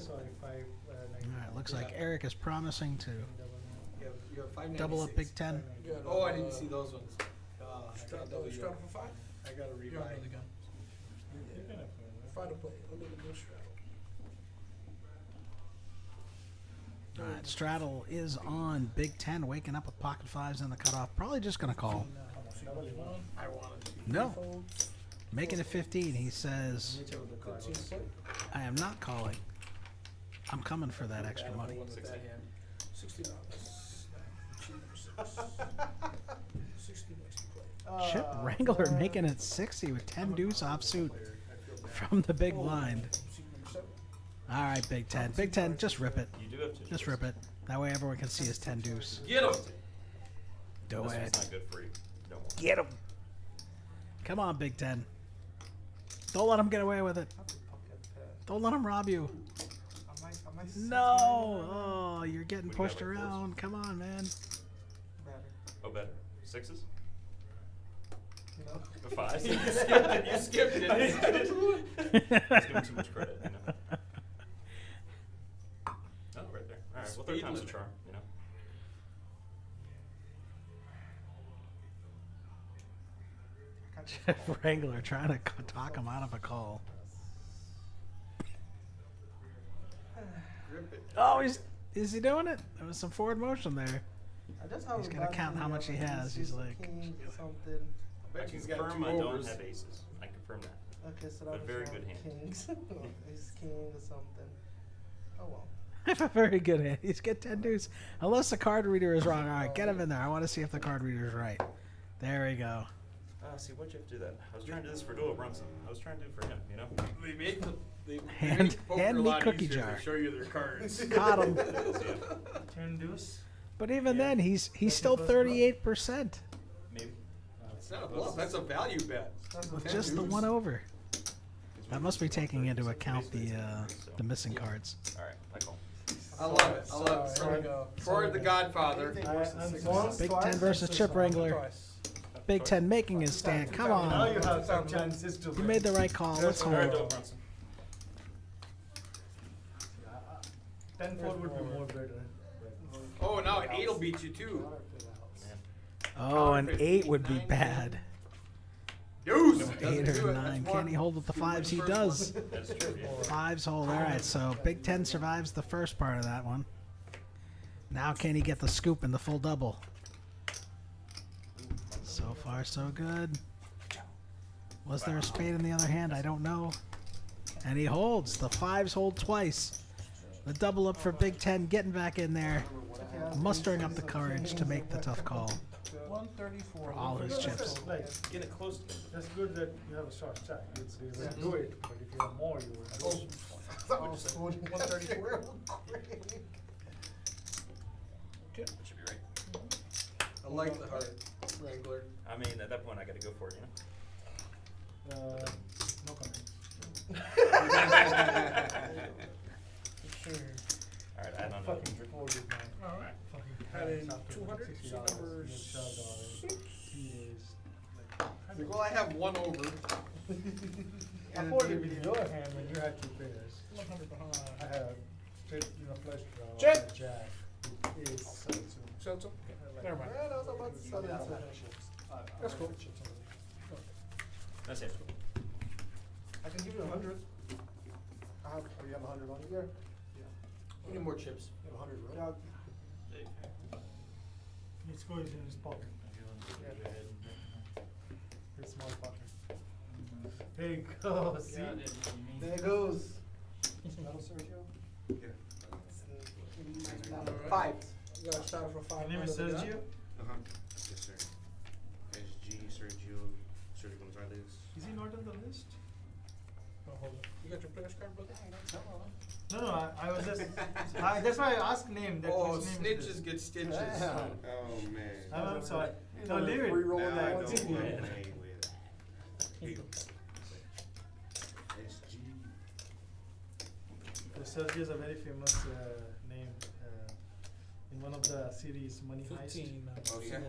Sorry, 5, All right, looks like Eric is promising to You have 596. double up Big Ten. Oh, I didn't see those ones. I gotta double you Straddle up. for 5? I gotta You're under rebuy. the gun. You're gonna play, right? 5 to play, under the gun straddle. All right, straddle is on. Big Ten waking up with pocket fives in the cutoff. Probably just going to call. I wanted to. No. Folds. Making it 15. He says, Nature of the card. 15 play. I am not calling. I'm coming for that extra money. With that hand. $60. Cheap for 6. 60 bucks to play. Chip Wrangler making it 60 with 10 deuce offsuit from the big blind. Seat number 7. All right, Big Ten. Big Ten, just rip it. You do have to. Just rip it. That way everyone can see his 10 deuce. Get him! Do This one's it. not good for you. Don't want it. Get him. Come on, Big Ten. Don't let him get away with it. Don't let him rob you. No. Oh, you're getting What do you pushed got, like, fours? around. Come on, man. Oh, better. 6s? No. A 5? You skipped it. You skipped it. Let's give him too much credit, you know. Oh, right there. All right. Well, third Speed time's a limit. charm, you know. Chip Wrangler trying to talk him out of a call. Grip it. Oh, is he doing it? There was some forward motion there. I just have He's a gonna bad count how feeling much he about has. these He's like- kings or something. I I bet he's got confirm 2 I don't overs. have aces. I confirm that. Okay, so But that was very wrong. good hand. Kings. Ace king or something. Oh well. I have a very good hand. He's get 10 deuce. Unless the card reader is wrong. All right, get him in there. I want to see if the card reader is right. There we go. See, why'd you have to do that? I was trying to do this for Doyle Brunson. I was trying to do it for him, you know? They make the they Hand- make poker hand a me lot cookie easier jar. to show you their cards. Caught him. Yeah, 10 deuce. But even then, he's still the first 38% maybe. It's not a bluff. That's a value bet. with just the one over. That must be taking into account the missing cards. All right, I call. I love it. I love it. There we go. For the Godfather. Once, Big twice, 10 versus or Chip six. Wrangler. Twice. Big 10 making his stand. Come Now you on. have some chances to You made the right call. Let's All right, hold. Doyle Brunson. 10-4 would be more better. Oh, now an 8 will beat you too. Man. Oh, an 8 would be bad. Deuce. 8 Doesn't do or it. 9. That's Can one. he hold with the fives? He First does. one. That's true, yeah. Fives hold. All right, so Big 10 survives the first part of that one. Now can he get the scoop and the full double? So far, so good. Was there a spade in the other hand? I don't know. And he holds. The fives hold twice. The double up for Big 10 getting back in there. Mustering up the courage to make the tough call. 134. For all his chips. Like, Get it close. that's good that you have a short stack. You will do it, but if you have more, you will. That was 134. That should be right. I like the heart. Wrangler. I mean, at that point, I got to go for it, you know? No comment. Sure. All right, I don't know. Fucking folded, man. All right. Fucking Adding after 200, $60, seat number you have $12. 6. 3 days. Well, I have 1 over. I folded with your hand when you had 2 pairs. 100 behind. I had straight, flush draw. Check. and Jack. Ace, so Seltzer? Never mind. Yeah, that was about to sell it. That's cool. That's it. I can give you 100. I have, you have 100 on here? We need more chips. You have 100, right? His score is in his pocket. His small pocket. There you go. See? There it goes. Alright. 5. You got a shot for 5. Your name is under the gun. Sergio? Yes, sir. not on the list? Oh, hold on. You got your player's card, brother? No, I was just, that's why I asked name, that Oh, which name is this? snitches get stitches. Oh, man. I'm sorry. You No, know, leave it. free roll Nah, that I one don't too. want Man, it. I ain't with it. SG. Sergio is a very famous name in one of the series, Money Heist. 15, Oh, yeah. C1.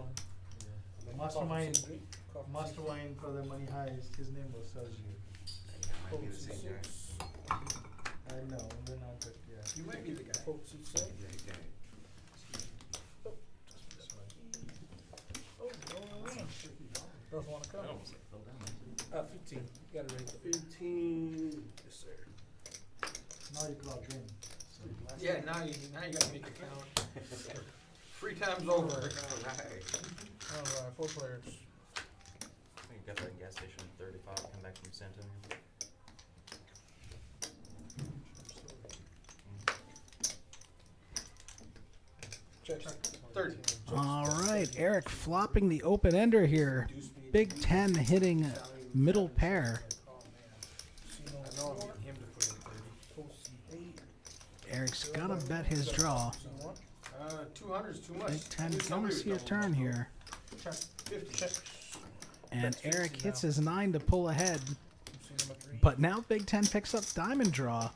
The mastermind, Coffee C3. mastermind for the Money Heist. His name was Sergio. Might be the same guy. I know, we're not, but yeah. You might be the guy. Coke C7. Yeah, yeah. Oh, no, doesn't wanna I come. almost like fell down. 15. You got it right there. 15. Yes, sir. Now you clock in. Yeah, now you gotta make it count. 3 times over. Alright. Alright, 4 players. I think I got that in gas station at 35, come back from San Antonio. Check. 30. All right, Eric flopping the open ender here. Big Ten hitting middle pair. I know I'm getting him to put in 30. Eric's gonna bet his draw. 200 is too much. Big Ten I need gonna somebody see a with double turn double. here. 50. And Eric hits his 9 to pull ahead. See number 3. But now Big Ten picks up diamond draw.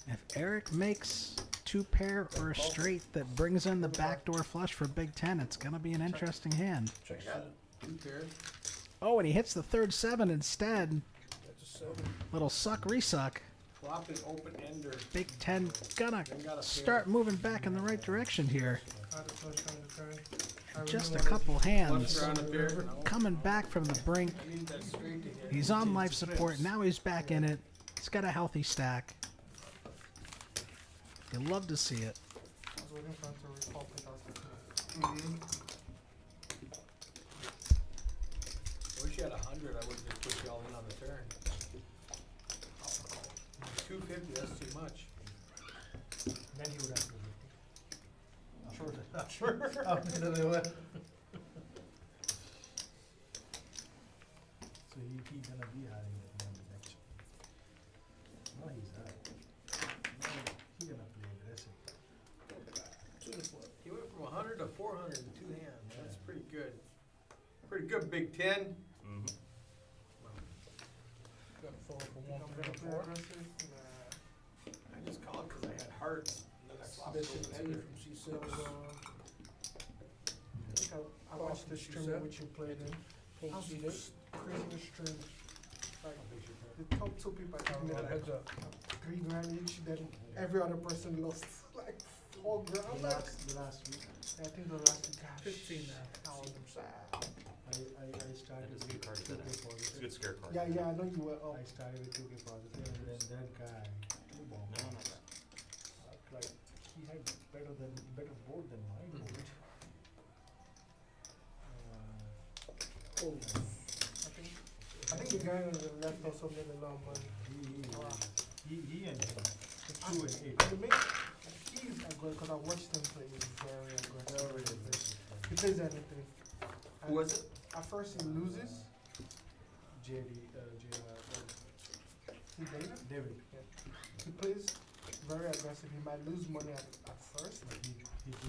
If Eric makes 2 pair or a straight that brings in the backdoor flush for Big Ten, it's gonna be an interesting hand. Check I got 2 pairs. Oh, and he hits the third 7 instead. That's a 7. Little suck resuck. Flopping open ender. Big Ten gonna Then got a start moving back in the right direction here. I had a flush on the turn. I really Just a wanted- couple hands. Flush around a pair. No. Coming back from the brink. I need that straight to hit. He's on life support. Now he's back in it. He's got a healthy stack. You love to see it. I was waiting for him to recall Wish you had 100. I would just put you all in on the turn. 250. That's too much. Then he would have to do it. Sure. Up to the one. So he gonna be hiding it now next. No, he's not. No, he gonna play aggressive. He went from 100 to 400 in 2 hands. That's pretty good. Pretty good, Big Ten. Mm-hmm. Got 4 for 1, I'm 3, gonna play 4. aggressive. I just called because I had hearts. And then I flopped Bishop open T ender. from C6. There was I watched the stream C7. which you played in. Coke That was C8. crazy stream. Like, the top 2 people I think made like Heads up. $3,000 each, then every other person lost like $4,000. I'm like, The last week, I think the last gosh. 15 now. I was sad. I started That is a with good card for 2K that. It's a positive. good scare card. Yeah, I know you were up. I started with 2K positive and then that guy, two bomb. No, not that. Like, he had better board than my board. Oh, I think the guy on the left also made a lot of money. He and him, I- 2 and 8. He makes, he's aggressive because I watched him play. He's very aggressive. He plays anything. Who was it? At first he loses. JD, He David. David. He plays very aggressive. He might lose money at first. But He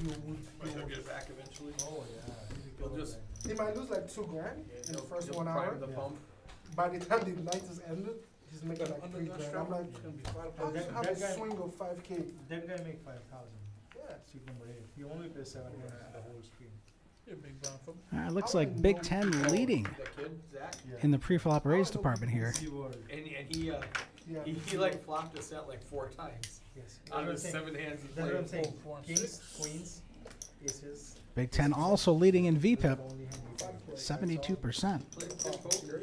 he would. But he'll get it back eventually. oh yeah. He'll just- He might lose like $2,000 in the first He'll 1 prime hour. the Yeah. pump. By the time the night is ended, he's making got like under gun $3,000. strap. I'm like, It's gonna be 5 how do you That- have that a guy- swing of 5K? That guy make 5,000. Yeah. Seat number 8. He only plays 7 games in the whole stream. You're a big brown football. All right, looks I like wouldn't Big know. Ten leading That kid, Zach. Yeah. in the pre-flop raise department here. He was. And he Yeah. he like flopped a set like 4 times. Yes. Out of That's the what I'm saying. 7 hands he That's what I'm played. saying. 4 and Kings, 6. queens, aces. Big Ten also leading in VPIP, Only hand we play. 72%. Played poker.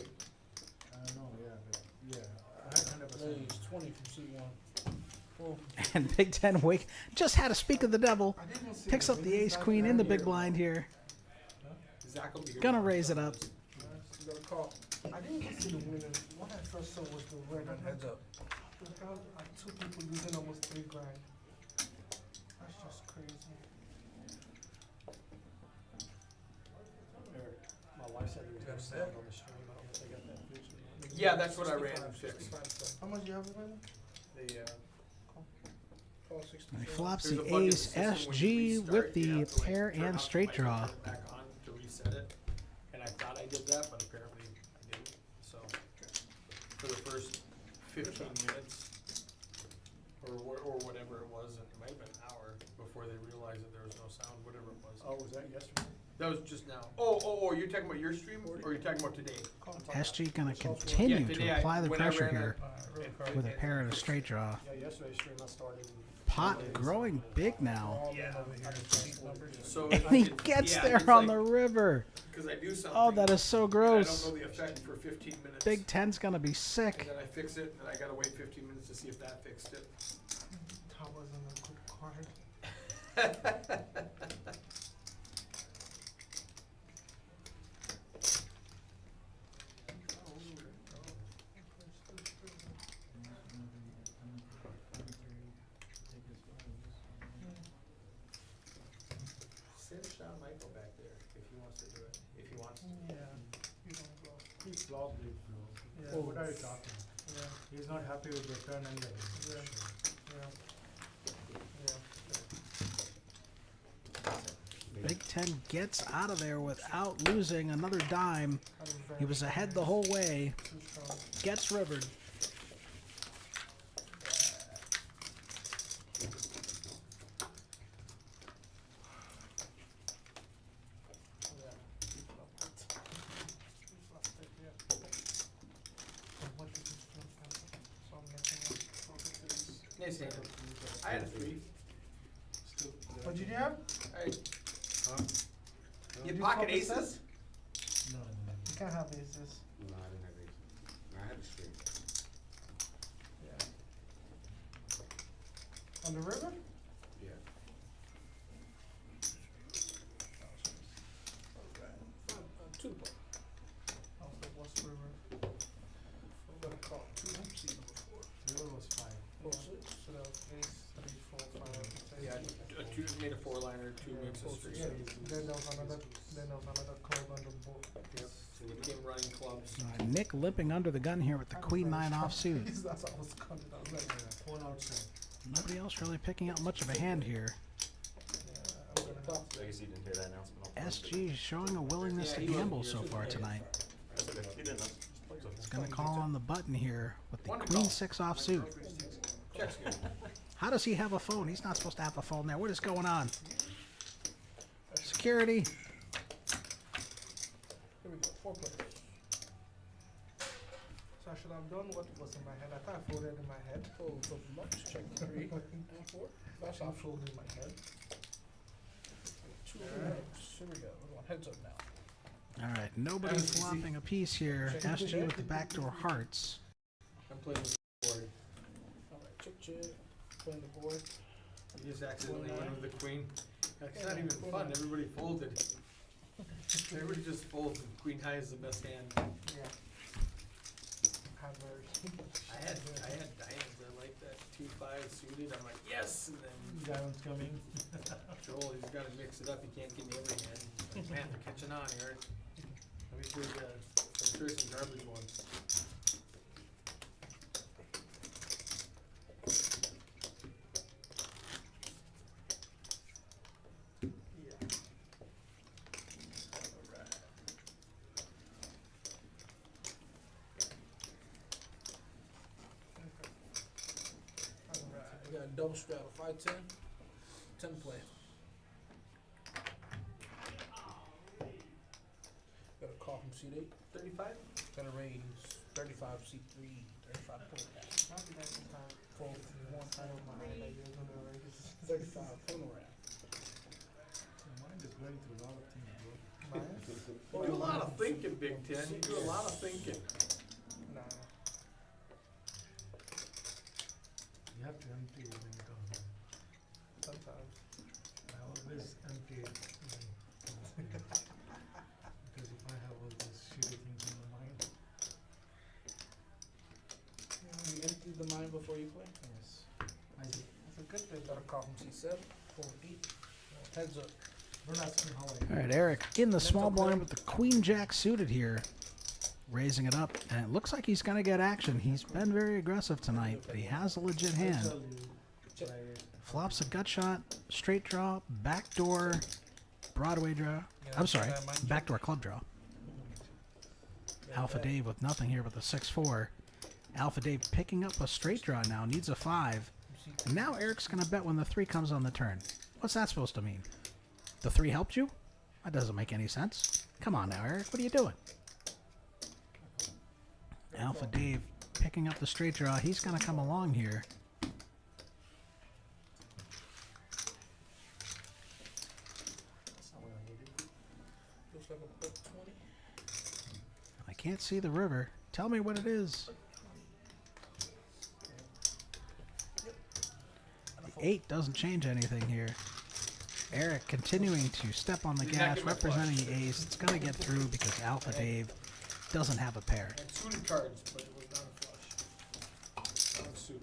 No, yeah, but yeah, 100%. Raise 20 from C1. Oh, And Big Ten wake just had to speak of the devil. I didn't see Picks up the ace queen in the big blind here. Zach will be here. Gonna raise it up. you got a call. I didn't even see the winner. What I first saw was the red. I'm like, Heads up. the hell are 2 people losing almost $3,000? That's just crazy. My wife said he was gonna stand on the stream. I don't know if they got that Yeah, that's what I ran and fixed. How much do you have to pay? The, Call He 64. flops there's the a bug in the ace system when you SG restart, with you the have to, like, pair turn and off the straight draw. microphone back on to reset it, and I thought I did that, but apparently I didn't, so. For the first 15 minutes, or whatever it was, it might have been an hour before they realized that there was no sound, whatever it was. Oh, was that yesterday? That was just now. Oh, you're talking about your stream, or you're talking about today? SG gonna continue Yeah, today to apply the when I pressure ran here with a pair and a straight draw. Yeah, yesterday's stream I started. Pot growing big now. All them over here is seat numbers. So And he it- gets yeah, there it's on like- the river. Cause I do something. Oh, that is so and gross. I don't know the effect for 15 minutes. Big Ten's gonna be And sick. then I fix it, and I gotta wait 15 minutes to see if that fixed it. That wasn't a good card. Send Shawn Michael back there if he wants to do it. If he wants to. Yeah. You don't go. He flopped it, bro. Yeah. Oh, what are you talking? Yeah. He's not happy with the turn and the. Yeah. Yeah. Yeah. Big Ten gets out of there without losing another dime. That was very He was ahead the whole way. too strong. Gets rivered. Yeah. He flopped it. He flopped it, yeah. So what did he flop? So I'm making it focus. Nice hand. I had a 3. What did you have? I, Huh? you you pocket flop a set? aces? No, no. You can't have aces. No, I didn't have aces. I had a straight. Yeah. On the river? Yeah. Two play. How's the West River? Better call two. Seat number 4. River was 5. Oh, 6. So that was ace, 3, 4, 5. Yeah, a 2 made a 4-liner, 2 makes a straight. Yeah, then there was another club on the board. Yep. So we came running clubs. Nick limping under the gun here with the Queen 9 offsuit. That's how I was coming. I was like, One outside. Nobody else really picking out much of a hand here. yeah, I'm gonna I guess you didn't hear that announcement. I'll- SG showing a willingness to Yeah, he wasn't gamble here, so so far he didn't. tonight. That's okay. You didn't know. So- He's gonna call on the button here with the One to Queen call. 6 offsuit. Check's good. How does he have a phone? He's not supposed to have a phone there. What is going on? Security. Here we go. 4 players. So I should have done what was in my head. I thought I folded in my head. Fold the much. Check 3 and 4. That's I off. folded in my head. 2 heads. Here we go. We're going heads up now. All right, nobody flopping a piece here. SG with the backdoor hearts. I'm playing with the board. Alright, check. Playing the board. You just accidentally went with the queen. It's not even fun. Everybody folded. Everybody just folds. And queen high is the best hand. Yeah. Hammer. I had diamonds. I like that 2-5 suited. I'm like yes, and then Diamond's coming. Joel, he's got to mix it up. He can't give me every hand. Like, man, they're catching on here. Let me throw some garbage ones. Yeah. Alright, we got a double straddle. 5-10. 10 play. Got a call from seat 8. 35? Got a raise. 35 seat 3. 35 pull back. How did I just have Fold. one side of my head that you're gonna raise? 35 pull around. Mind is going through a lot of things, bro. Mine? You do a lot of thinking, Big Ten. You do a lot of thinking. Nah. You have to empty it when you come home. Sometimes. I always empty it. Because if I have all these shitty things in my mind, You empty the mind before you play? yes. I do. It's a good thing. Got a call from C7. 4-8. Heads up. Don't ask me how I All right, Eric in the small blind with the Queen Jack suited here. raising it up, and it looks like he's going to get action. He's been very aggressive tonight, but he has a legit hand. Tell you, Flops a gut shot, straight draw, backdoor, Broadway draw. I'm sorry, backdoor club draw. Alpha Dave with nothing here with a 6-4. Alpha Dave picking up a straight draw now, needs a 5. And now Eric's going to bet when the 3 comes on the turn. What's that supposed to mean? The 3 helped you? That doesn't make any sense. Come on now, Eric, what are you doing? Alpha Dave picking up the straight draw. He's going to come along here. Looks like a buck 20. I can't see the river. Tell me what it is. The 8 doesn't change anything here. Eric continuing to step on the Did not gas, get my representing flush. the ace. It's going to get through because Alpha Dave doesn't have a pair. I had suited cards, but it was not a flush. Not a suit.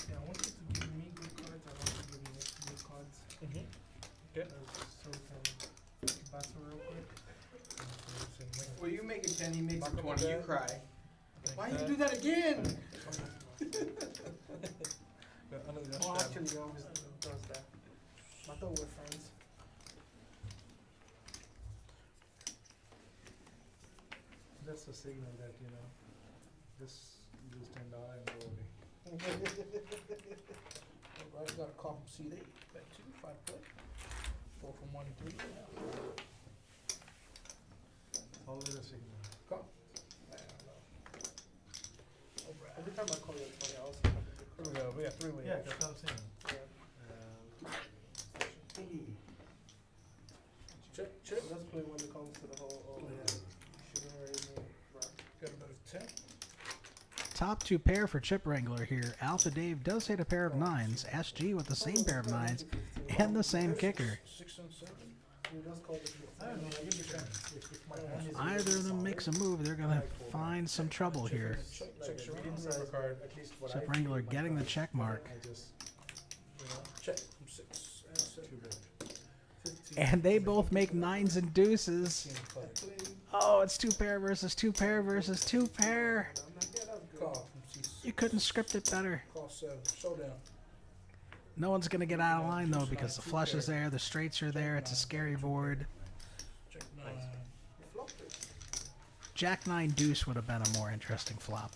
Yeah, I want you to give me good cards. I want you to give me good cards. Okay. So we can battle real quick. Well, you make a 10, he makes a Mark 20, you that. cry. Why you do that again? Oh, actually, he always does that. I thought we're friends. That's a signal that, you know, just lose $10 and go away. Alright, got a call from CD. Bet 2, 5 play. 4 from 1 and 3. Always a signal. Come. Every time I call you, it's funny, I also have a good Here we card. go. We got 3-way. Yeah, that's what I'm saying. Check, check. Let's play when it comes to the whole, oh, yeah, you shouldn't raise me, bro. Got another 10. Top 2 pair for Chip Wrangler here. Alpha Dave does hit a pair of 9s. SG with the same pair of 9s and the same kicker. 6 and 7. You just call it. I don't know. I give you 10. If my hand is Either of them makes a move, they're going to find some trouble here. Check, like check a your medium river size card. at least what I Chip feel Wrangler my getting the card, check mark. I just, you know, Check from 6 and 7. too bad. 15. And they both make 9s and deuces. Oh, it's 2 pair versus 2 pair versus 2 pair. Call from C6. You couldn't script it better. Call 7. Showdown. No one's going to get out of line, though, because the flush is there, the straights are there, it's a scary board. Check 9. Jack 9 deuce would have been a more interesting flop.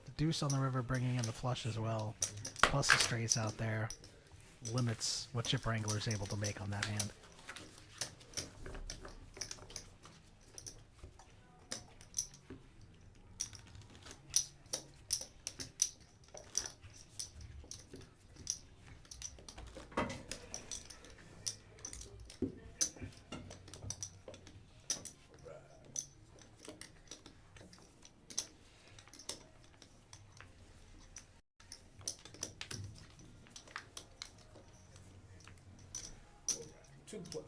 The deuce on the river bringing in the flush as well, plus the straights out there, limits what Chip Wrangler is able to make on that hand. Two play.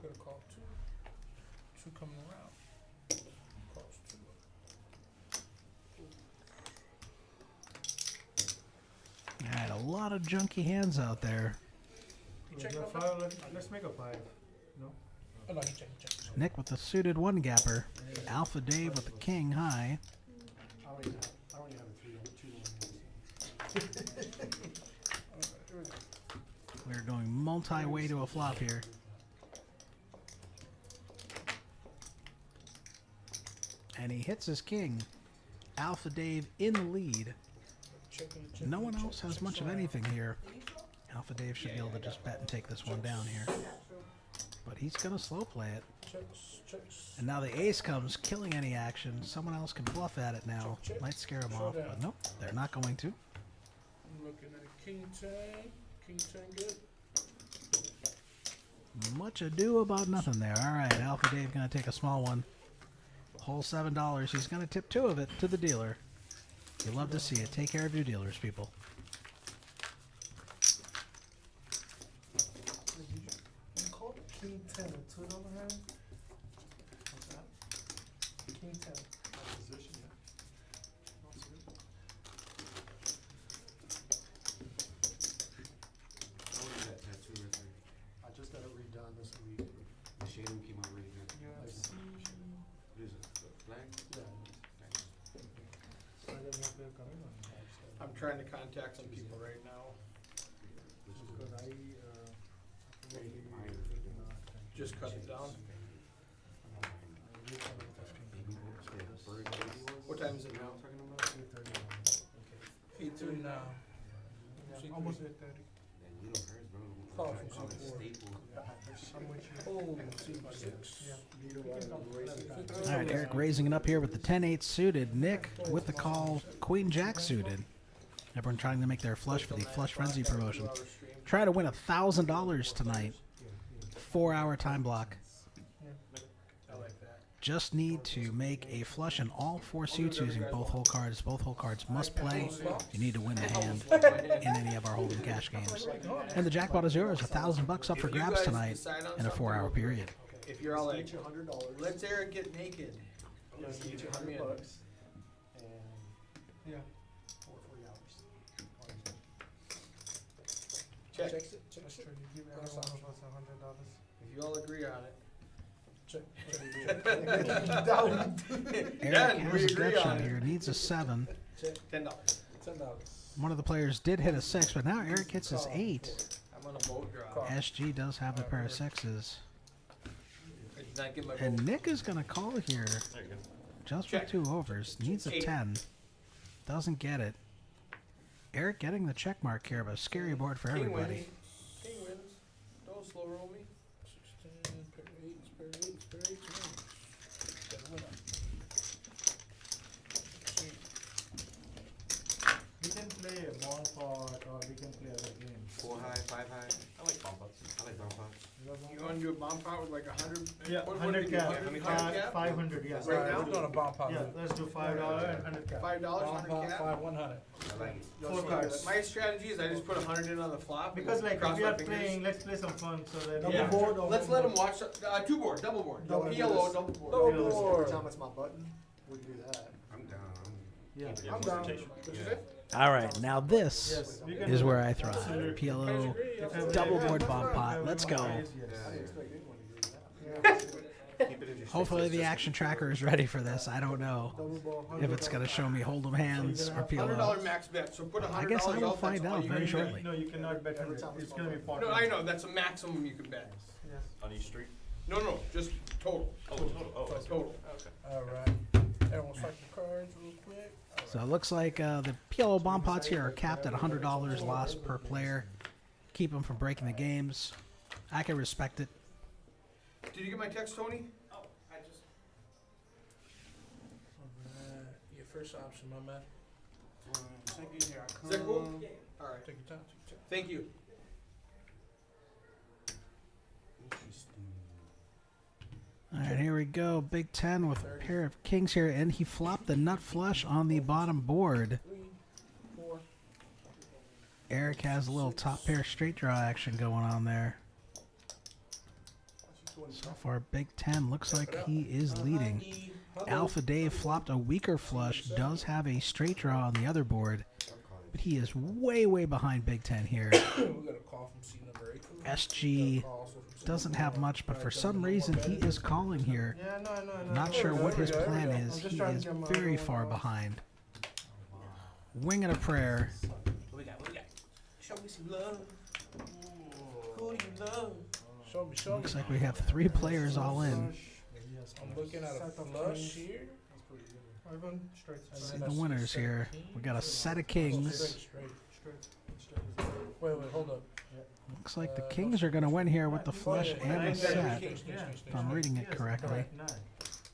Gonna call 2. 2 coming around. Calls 2. Alright, a lot of junky hands out there. You check Yeah, out five, let's make a 5. No? Oh no, he checked. Nick with the suited 1 gapper. Alpha Dave with the king high. I already have a 3 on 2 on. We're going multi-way to a flop here. And he hits his king. Alpha Dave in the lead. No one else has much of anything here. Alpha Dave should be able to just bet and take this one down here. But he's going to slow play it. Checks, checks. And now the ace comes, killing any action. Someone else can bluff at it now. Might scare him off, but nope, they're not going to. I'm looking at a king 10. King 10 good. Much ado about nothing there. All right, Alpha Dave going to take a small one. Whole $7. He's going to tip 2 of it to the dealer. You love to see it. Take care of your dealers, people. You called King 10 with $2 hand? What's that? King 10. Position, yeah. I'm trying to contact some people right now. Because I, probably Mine. taking off. Just cut it down. What time is it now? 8:30 now. Almost 8:30. Call from C4. I'm with you. Oh, C6. Yeah. All right, Eric raising it up here with the 10-8 suited. Nick with the call, Queen Jack suited. Everyone trying to make their flush for the Flush Frenzy promotion. Try to win $1,000 tonight. 4-hour time block. I like that. Just need to make a flush in all 4 suits using both hole cards. Both hole cards must play. You need to win the hand in any of our Hold'em cash games. And the jackpot is yours. $1,000 up for If you grabs guys tonight decide on in a something, 4-hour period. If you're all like, $100. let's Eric get naked. Yeah, Let's get get you you in. $100 and Yeah. for 3 hours. Check. Checks it, That's checks true. it. You give every one of us $100. If you all agree on it. Check. Eric Done. We has a agree gut on shot it. here. Needs a 7. $10. $10. One of the players did hit a 6, but now Eric hits his 8. I'm on a boat drop. Call. SG does have a pair of 6s. I did not get my And vote. Nick is going to call here There you go. just for Check. 2 overs. Needs a 8. 10. Doesn't get it. Eric getting the check mark here, but a scary board for King everybody. wins. King wins. Don't slow roll me. 16, pair of 8s, pair of 8s, pair of 8s wins. Got a winner. See, We can play a ball pot or we can play other games. 4 high, 5 high. I like bump ups. I like bump ups. You want to do a bomb pot with like 100? Yeah, what do we 100 do? cap, 100 cap? 500, yeah. Right now? we're doing a bomb pot. Yeah, let's do $5 and 100 cap. $5, Bomb 100 pot, cap? 5, 100. I like it. 4 cards. My strategy is I just put 100 in on the flop. and Because like cross if we my are fingers. playing, let's play some fun so that. Yeah. board Let's let them watch. 2 board, double board. Double PLO, board. double board. Double board. Every time it's my button, we do that. I'm down. Yeah. Yeah, I'm down. rotation. What you say? All right, now this Yes, we can is do where it. I thrive. Absolutely. PLO, If every- double yeah, board if bomb pot. everyone Let's go. plays, Yeah. yes. Keep it in Hopefully the action tracker is ready for this. I don't know Double ball, if it's going to show me Hold'em hands or PLO. $100 max bet. So put $100 I guess I will out, find that's all out you very can do. shortly. No, you cannot bet 100. It's gonna be pot. No, I know. That's a maximum you can bet. Yes. On each street? No, just total. Oh, total. Oh, I see. Total. Okay. Alright. Everyone strike your cards real quick. So it looks like the PLO bomb pots here are capped at $100 loss per player. Keep them from breaking the games. I can respect it. Did you get my text, Tony? Alright. Your first option, my man. Is that cool? All right. Take your time, take your time. Thank you. All right, here we go. Big 10 with a pair of kings here, and he flopped the nut flush on the bottom board. 3, 4. Eric has a little top pair straight draw action going on there. So far, Big 10 looks like he is leading. Alpha Dave flopped a weaker flush, does have a straight draw on the other board, but he is way, way behind Big 10 here. We got a call from seat number 8. SG doesn't have much, but for some reason he is calling here. Yeah, no. Not sure what his plan is. I'm just He trying to is get my very other far one out. behind. Wing and a prayer. What we got? Show me some love. Who do you love? Show me. Looks like we have 3 players all in. I'm looking at a flush here. Ivan, straight. And See then the I see winners here. 17. We got a set of kings. Straight. Wait, hold up. Looks like the kings are going to win here with the flush and the set, if I'm reading it correctly.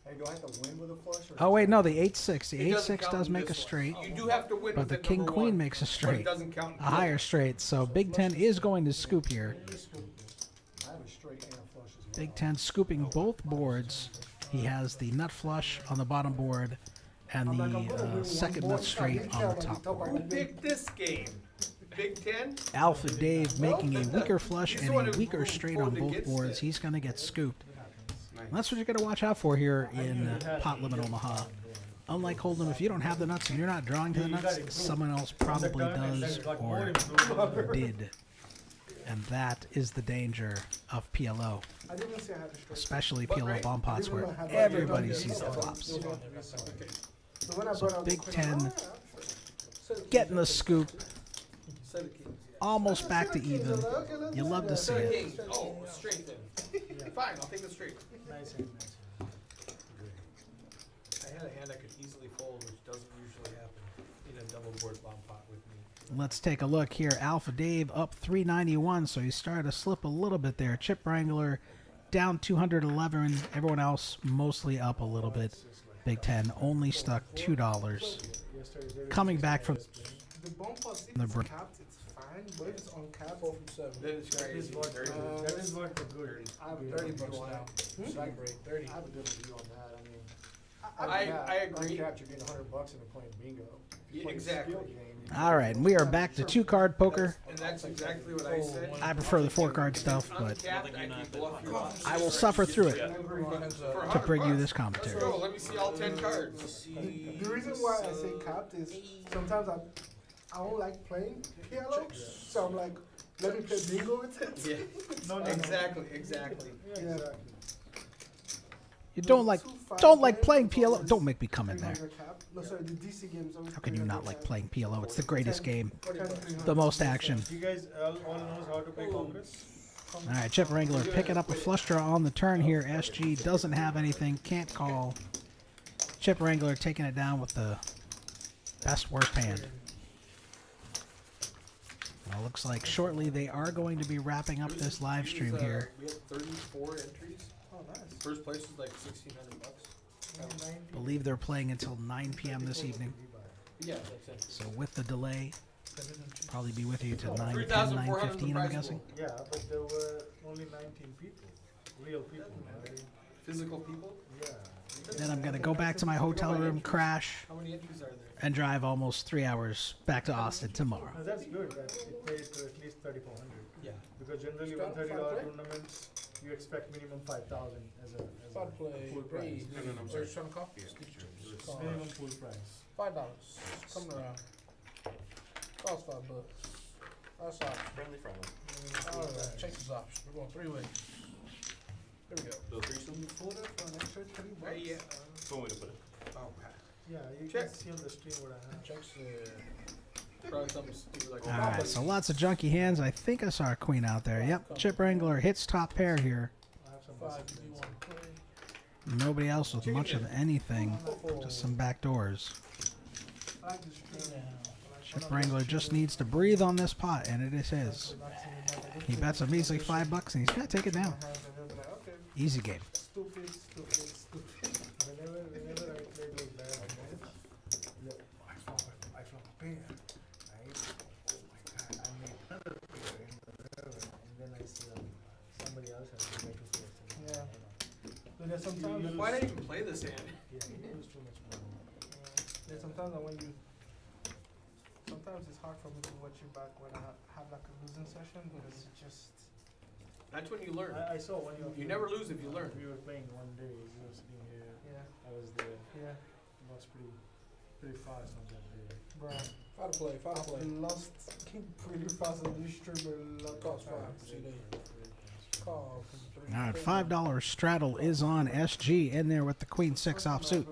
Hey, do I have to win with a flush or? Oh wait, no, the 8-6. The It doesn't 8-6 count does in make a this one. straight, You do have to win but the with number king-queen one, makes a but it straight. doesn't count. A higher straight, so Big 10 is going to scoop here. I have a straight and a flush as well. Big 10 scooping both boards. He has the nut flush on the bottom board and the second nut straight on the top board. Who picked this game? Big 10? Alpha Dave making a weaker flush He's and the one a who weaker straight on totally both gets boards. it. He's going to get scooped. Nice. And that's what you're going to watch out for here in Pot Limit Omaha. Unlike Hold'em, if you don't have the nuts and you're not drawing to the nuts, someone else probably does or did. And that is the danger of PLO, I didn't say I had a straight. especially PLO bomb pots where I have everybody sees the flops. So when I brought out the Big quick- 10 getting the scoop. Set of kings, yeah. Almost back to even. You love to see Set of it. kings. Oh, straight then. Fine, I'll take the straight. Nice hand, nice hand. I had a hand I could easily fold, which doesn't usually happen in a double board bomb pot with me. Let's take a look here. Alpha Dave up 391, so he started to slip a little bit there. Chip Wrangler down 211. Everyone else mostly up a little bit. Big Ten only stuck $2. Coming back from The bomb pot, if The it's br- capped, it's fine, but if it's uncapped, 4 from 7. Then it's That is crazy. what, Very good. that is what the good. I have a good 30 review bucks on now. it. Strike break, 30. I have a good review on that, I mean. I agree. Uncapped, you're getting $100 and you're playing bingo. Yeah, You're playing exactly. skill game. All right, and we are back to 2-card poker. And that's exactly what I said. I prefer the 4-card stuff, but Uncapped, I can bluff you off. I will suffer through it For to bring you $100. this Let's commentary. go, let me see all 10 cards. The reason why I say capped is sometimes I don't like playing PLO, so I'm like, let me play bingo with it. Yeah, No, no, no. exactly. Yeah, Yeah. exactly. You don't like playing PLO. Don't make me come in there. No, sorry, the DC games. How can you not like playing PLO? It's the greatest game, the The most action. You guys all knows how to play Congress? All right, Chip Wrangler picking up a flush draw on the turn here. SG doesn't have anything, can't call. Chip Wrangler taking it down with the best worst hand. Well, looks like shortly they are going to be wrapping up this live stream here. We have 34 entries. Oh, nice. First place is like $1,600. Believe they're playing until 9 p.m. this evening. Yeah, that's it. So with the delay, probably be with you till 9:10, 3,400 9:15, I'm prize guessing. pool. Yeah, but there were only 19 people, real people, right? Physical people? Yeah. Then I'm going to go back to my hotel room, crash, How many entries are there? and drive almost 3 hours back to Austin tomorrow. Now that's good, that it paid to at least 3,400. Yeah. Because generally Start $130 play? tournaments, you expect minimum 5,000 as a Start play, full price. raise. No, I'm Or sorry. trying to copy. Minimum full price. $5. Coming around. Cost $5. That's option. Friendly. Alright, check this option. We're going 3 ways. Here we go. Little threesome. You fold it for an extra $30. Yeah. That's one way to put it. Oh, Yeah, you Check. can see on the stream what I have. Checks probably something stupid like All right, so lots of junky hands. I think I saw a queen out there. Yep, Chip Wrangler hits top pair here. I have some 5 buses if you inside. want to play. Nobody else with much of anything, just some back doors. I like this stream. Chip Wrangler just needs to breathe on this pot, and it is his. He bets a measly $5, and he's going to take it down. Okay, Easy game. stupid. Whenever I play those bad hands, look, I flop a pair, right? Oh my god, I made another pair in the river, and then I see somebody else has to make a pair. Yeah. But there's sometimes, Why did I even play this hand? Yeah, you lose too much money. there's sometimes that when you, sometimes it's hard for me to watch you back when I have like a losing session because it just, That's when you learn. I saw one of You never lose if you learn. We were playing one day, we were sitting here, yeah, I was there, yeah, it was pretty fast on that day. bruh. Five to play, five to play. I've lost pretty fast on this stream a lot Cost of 5. times. See there. Call from 3. All right, $5 straddle is on SG in there with the queen 6 offsuit.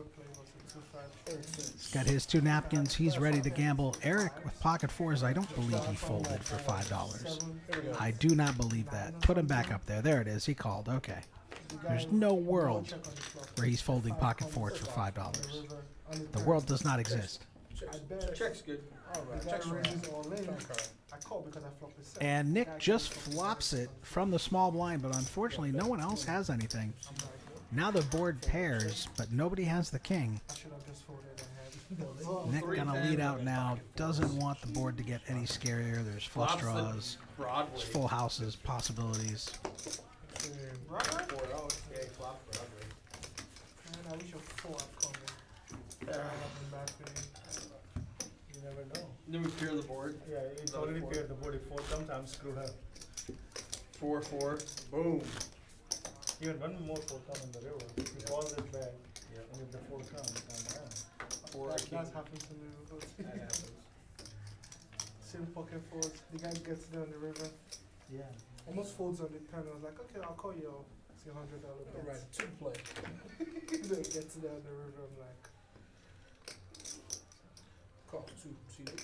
He's got his 2 napkins. He's ready to gamble. Eric with pocket 4s. I don't believe he folded for $5. Here we go. I do not believe that. Put him back up there. There it is. He called. Okay. There's no world where he's folding pocket 4s for $5. The world does not exist. I bet. Check's good. Alright, The guy checks around. raises all in. Turn card. I call because I flop a 7. And Nick just flops it from the small blind, but unfortunately no one else has anything. I'm like, Now the board pairs, but nobody has the king. I should have just folded and had. Nick gonna lead out now. Doesn't want the board to get any scarier. There's flush Flops the draws, Broadway. there's full houses, possibilities. Broadway? 4 out. Yeah, he flopped Broadway. Man, I wish a 4 had come in. You never know. Then we clear the board. Yeah, it's Another already four. cleared the board if four, sometimes screw up. 4-4. Boom. Even one more four come in the river, he calls it back, and if the four comes, I'm down. 4 That's king. happened to me before. That happens. Same pocket folds. The guy gets there on the river. Yeah. Almost folds on the turn. I was like, okay, I'll call you. It's a $100 bet. Alright, 2 to play. Then he gets there on the river. I'm like, Call 2. See there.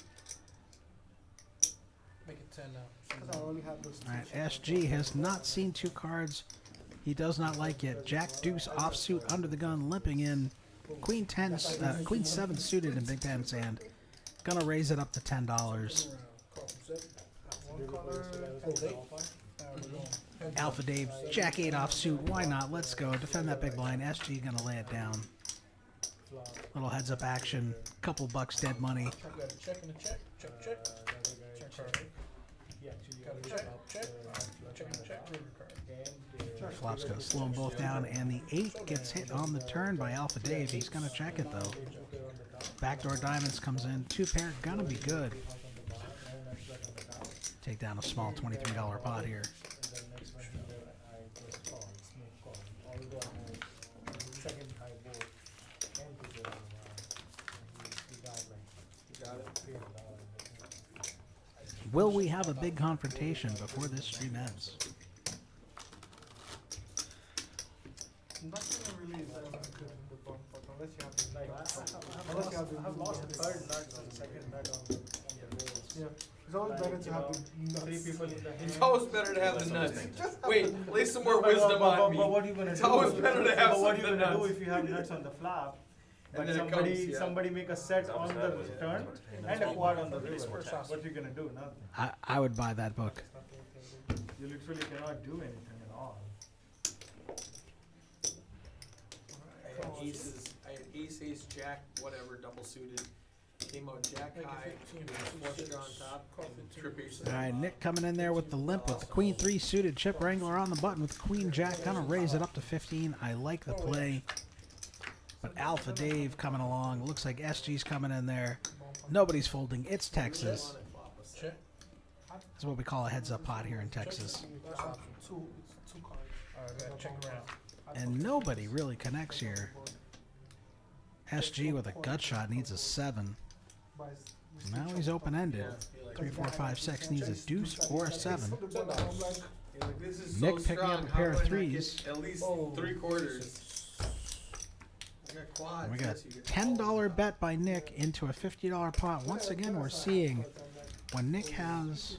10 now. Cause I only have those two. All right, SG has not seen two cards he does not like yet. Jack deuce offsuit under the gun, limping in. Queen 10, Queen 7 suited in Big Ben's hand. Gonna raise it up to $10. Call from 7. One color. Alpha Dave, Jack 8 offsuit. Why not? Let's go. Defend that big blind. SG gonna lay it down. Little heads up action. Couple bucks dead money. We got a check and a check. Check, check. Check card. Got a check, check. Check and a check. River card. Flop's gonna slow them both down, and the 8 gets hit on the turn by Alpha Dave. He's gonna check it though. Backdoor diamonds comes in. 2 pair gonna be good. Take down a small $23 pot here. Will we have a big confrontation before this stream ends? Nothing really is good in the bump, but unless you have the Like, unless you have the I've lost the third nut and the second nut on the rails. Yeah, it's always better to have the Three nuts. people in the hand. It's always better to have the nuts. Just Wait, lay some more But- wisdom but- on me. But what are you gonna It's do? always better to have But what are some you gonna do nuts. if you have nuts on the flop? And But then it somebody, comes, yeah. somebody make a set on the turn and a quad on the river. What you gonna do? Nothing. I would buy that book. You literally cannot do anything at all. I had aces, I had ace, ace, jack, whatever, double suited. Came out jack Make it high, 15, flush draw on top, Call and 15. trip ace. All right, Nick coming in there with the limp with the Queen 3 suited. Chip Wrangler on the button with Queen Jack. Gonna raise it up to 15. I like the play. But Alpha Dave coming along. Looks like SG's coming in there. Nobody's folding. It's Texas. Check. This is what we call a heads up pot here in Texas. That's option. It's two cards. Alright, we gotta check around. And nobody really connects here. SG with a gut shot needs a 7. Now he's open ended. 3, 4, 5, 6 needs a deuce or a 7. Nick picking up a pair of threes. At least 3/4. I got quads. We got yes, you get- $10 bet by Nick into a $50 pot. Once again, we're seeing when Nick has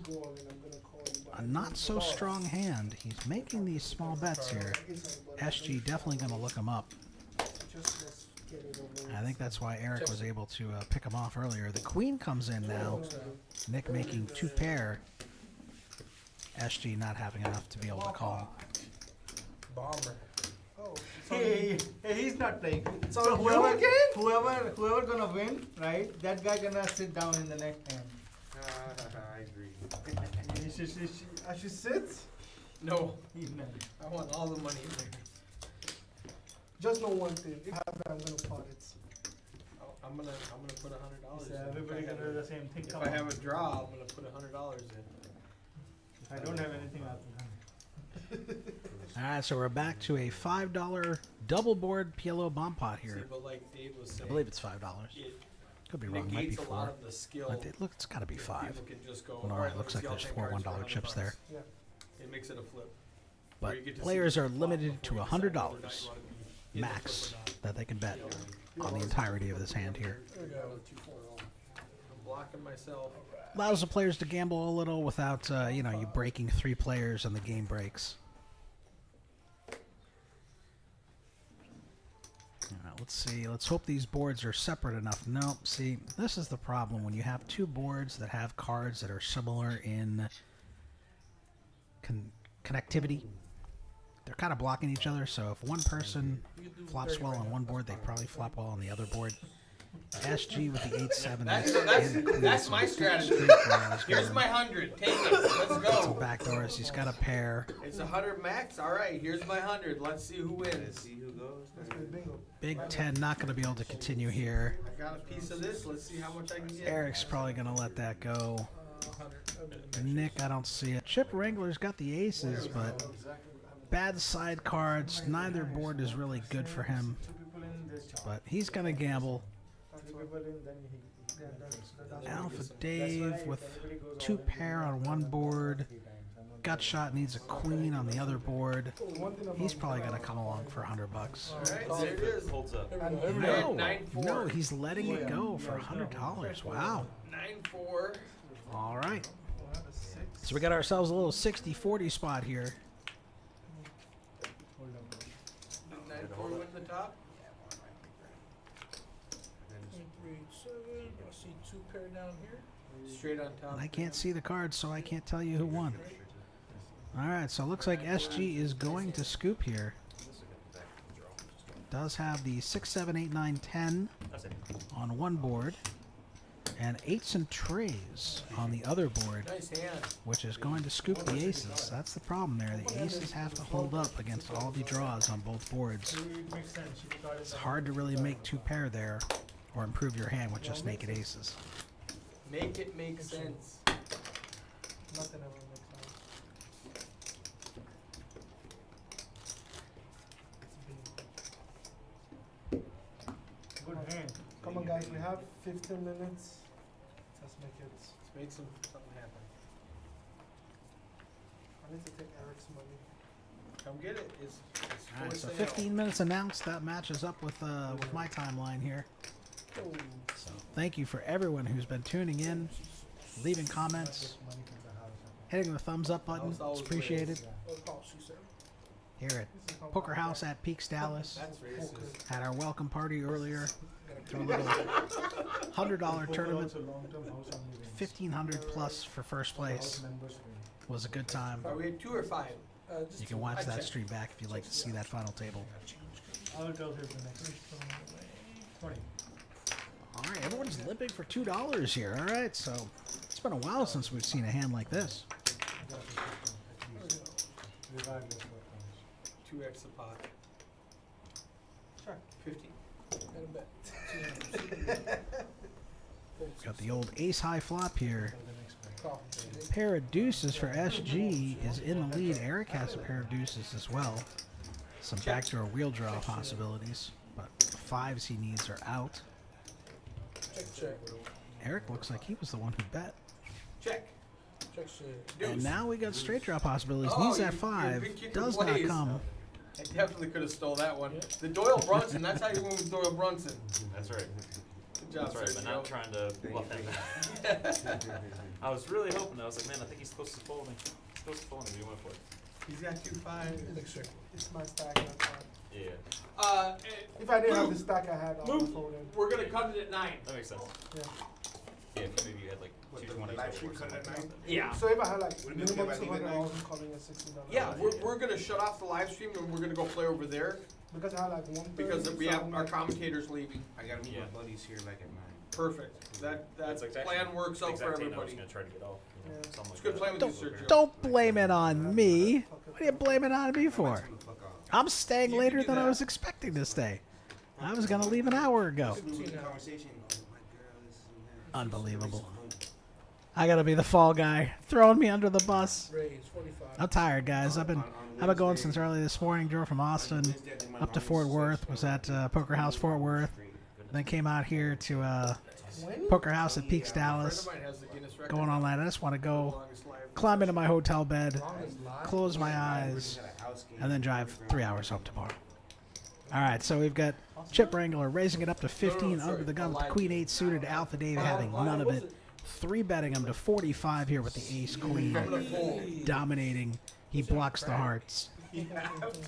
a not so strong hand, he's making these small bets here. SG definitely going to look him up. I think that's why Eric was able to pick him off earlier. The queen comes in now. Nick making 2 pair. SG not having enough to be able to call. Bomber. Hey, he's not playing. So So you whoever, again? whoever gonna win, right? That guy gonna sit down in the next hand. I agree. I should sit. No, He's not. I want all the money in there. Just know one thing. If I have that, I'm gonna pot it. I'm gonna put $100 in. Everybody gonna do the same thing. If Come I on. have a draw, I'm gonna put $100 in. If I don't have anything, I'll put 100. All right, so we're back to a $5 double board PLO bomb pot See, here. but like Dave was I saying, believe it's $5. it Could be wrong. Might be negates a lot 4. of the skill. But it looks, it's got to be 5. People can just go, Well, no, "Alright, it looks let like me see, there's I'll 4 take cards $1 for chips there. Yeah. It makes it a flip. But Where you get to see players the are flop limited to before you decide whether or not $100 you wanna be in the max flip or not. that they can bet on the entirety of this hand here. There we go. I'm blocking myself. Allows the players to gamble a little without, you know, you breaking 3 players and the game breaks. All right, let's see. Let's hope these boards are separate enough. Nope. See, this is the problem when you have 2 boards that have cards that are similar in connectivity. They're kind of blocking each other, so if one person flops well on one board, they probably flop well on the other board. SG with the 8-7. That's my strategy. Here's my 100. Take it. Let's Some go. backdoors. He's got a pair. It's 100 max. All right. Here's my 100. Let's see who Let's wins. see who goes. Bingo. Big 10 not going to be able to continue here. I got a piece of this. Let's see how much I can get. Eric's probably going to let that go. Nick, I don't see it. Chip Wrangler's got the aces, but bad side cards. Neither board is really good for him, 2 people in this chart. but he's going to gamble. 2 people in, then he. Yeah, that's Alpha That's Dave why if with everybody goes 2 all in, pair on one board. 3 times. I'm not Gut shot needs a queen on the other board. one thing about He's probably going to come along for $100. All right. There it is. Holds up. No, 9-4. no, he's letting it go for $100. Wow. 9-4. All right. We'll have a 6. So we got ourselves a little 60-40 spot here. Hold on. Did 9-4 win the top? 387. I see two pair down here. Straight on top. And I can't see the cards, so I can't tell you who won. All right, so it looks like SG is going to scoop here. Does have the 6, 7, 8, 9, 10 That's it. on one board, and 8s and trays on the other board, Nice hand. which is going to scoop the aces. That's the problem there. The aces have to hold up against all the draws on both boards. It makes sense. You got it. It's hard to really make two pair there or improve your hand with just naked aces. Make it make sense. Nothing ever makes sense. It's Good hand. Come on, guys, we have 15 minutes. Let's make it. Let's make something happen. I need to take Eric's money. Come get it. It's All right, for so sale. 15 minutes announced. That matches up with my timeline here. Oh, So thank you for everyone who's been tuning in, leaving comments, Money from the house. hitting the thumbs up button. House always It's appreciated. What policy, sir? Here at this is how Poker bad House at Peaks Dallas. That's racist. Had our welcome party earlier. Threw a little $100 tournament. Long-term house only wins. 1,500 plus for first House place. members win. Was a good time. Are we at 2 or 5? Just You can watch that stream back if you'd like to see that final table. I'll tell him the next. 20. All right, everyone's limping for $2 here. All right, so it's been a while since we've seen a hand like this. Regardless what comes. 2x a pot. Sure. 15. Got the old ace high flop here. Tell the next guy. Call. Pair of deuces for SG is in the lead. Eric has a pair of deuces as well. Some backdoor wheel draw possibilities, but the fives he needs are out. Check, check. Eric looks like he was the one who bet. Check. Check, shit. Deuce. And now we got straight draw possibilities. Oh, Needs that you- five. your big kicker Does not plays. come. I definitely could have stole that one. The Doyle Brunson. That's how you win with Doyle Brunson. That's right. Good job, That's right, but Sergio. not trying to bluff him. I was really hoping. I was like, man, I think he's supposed to fold me. He's supposed to fold me. You went for it. He's got 2 5s. Next check. it's my stack. That's fine. Yeah, If I didn't have the stack I had, I would Move. fold in. We're gonna cut it at 9. that makes sense. Yeah. Yeah, if maybe you had like 220s live or stream something cut like at that. Yeah. So if I had like Wouldn't it be minimum about leaving $200, it I'm calling it $16. Yeah, we're gonna shut off the live stream and we're gonna go play over there Because I had like 130. because we so have I'm our like, commentators leaving. I gotta meet Yeah. my buddies here like at 9. Perfect. That That's plan works out for exact date I was everybody. gonna try to get off. You know, Yeah. something like It's good that. playing with you, Sergio. Don't blame it on me. What are you blaming on me for? Fuck off. I'm staying You can later do than I that. was expecting to stay. I was gonna leave an hour ago. Smooth conversation. Oh, my girl, this and that. Unbelievable. I gotta be the fall guy, throwing me under the bus. Raise 45. I'm tired, guys. I've been going since early this morning. Drove from Austin up to Fort Worth. Was at Poker House Fort Worth. Then came out here to when? Poker House at Peaks A friend Dallas. of mine has the Guinness record. Going all night. I just want to go Longest live. climb into my hotel bed, Longest live. close my eyes, and then drive 3 hours home tomorrow. All right, so we've got Chip Wrangler raising it up to 15 under the gun with the Queen 8 suited. Alpha Dave having none of it. 3 betting him to 45 here with the Ace Queen. I'm gonna fold. Dominating. He blocks the hearts.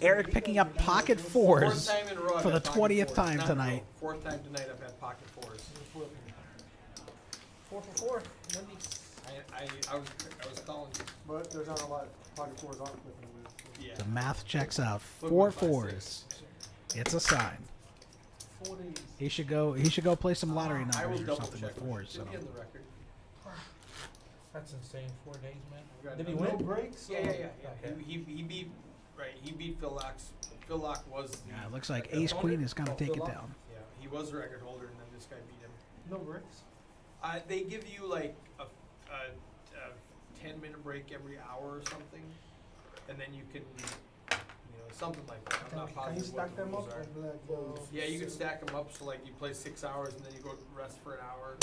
Eric picking up pocket Fourth fours. time in a row I've for the had pocket 20th fours. time Not tonight. no, 4th time tonight I've had pocket 4s. 4 for 4. Wendy's. I was calling you. But there's not a lot of pocket fours on flipping with. Yeah. The math checks out. Flip 4 one, five, fours. It's a sign. 40s. He should go play some lottery I will numbers or double something check with with fours. you. So. Give me the record. That's insane. 4 days, man. I've got Did he no- win? No breaks. Yeah. Okay. He beat he beat Phil Locke. Phil Locke was the Yeah, it looks like record Ace holder. Queen is gonna take it Phil down. Yeah, he was the record holder, and then this guy beat him. No breaks. They give you like a 10-minute break every hour or something, and then you can, something like that. I'm not Can you positive what stack the them rules up? are. And be like, yo, Yeah, you can stack them up so like you play 6 hours and then you go rest for an hour.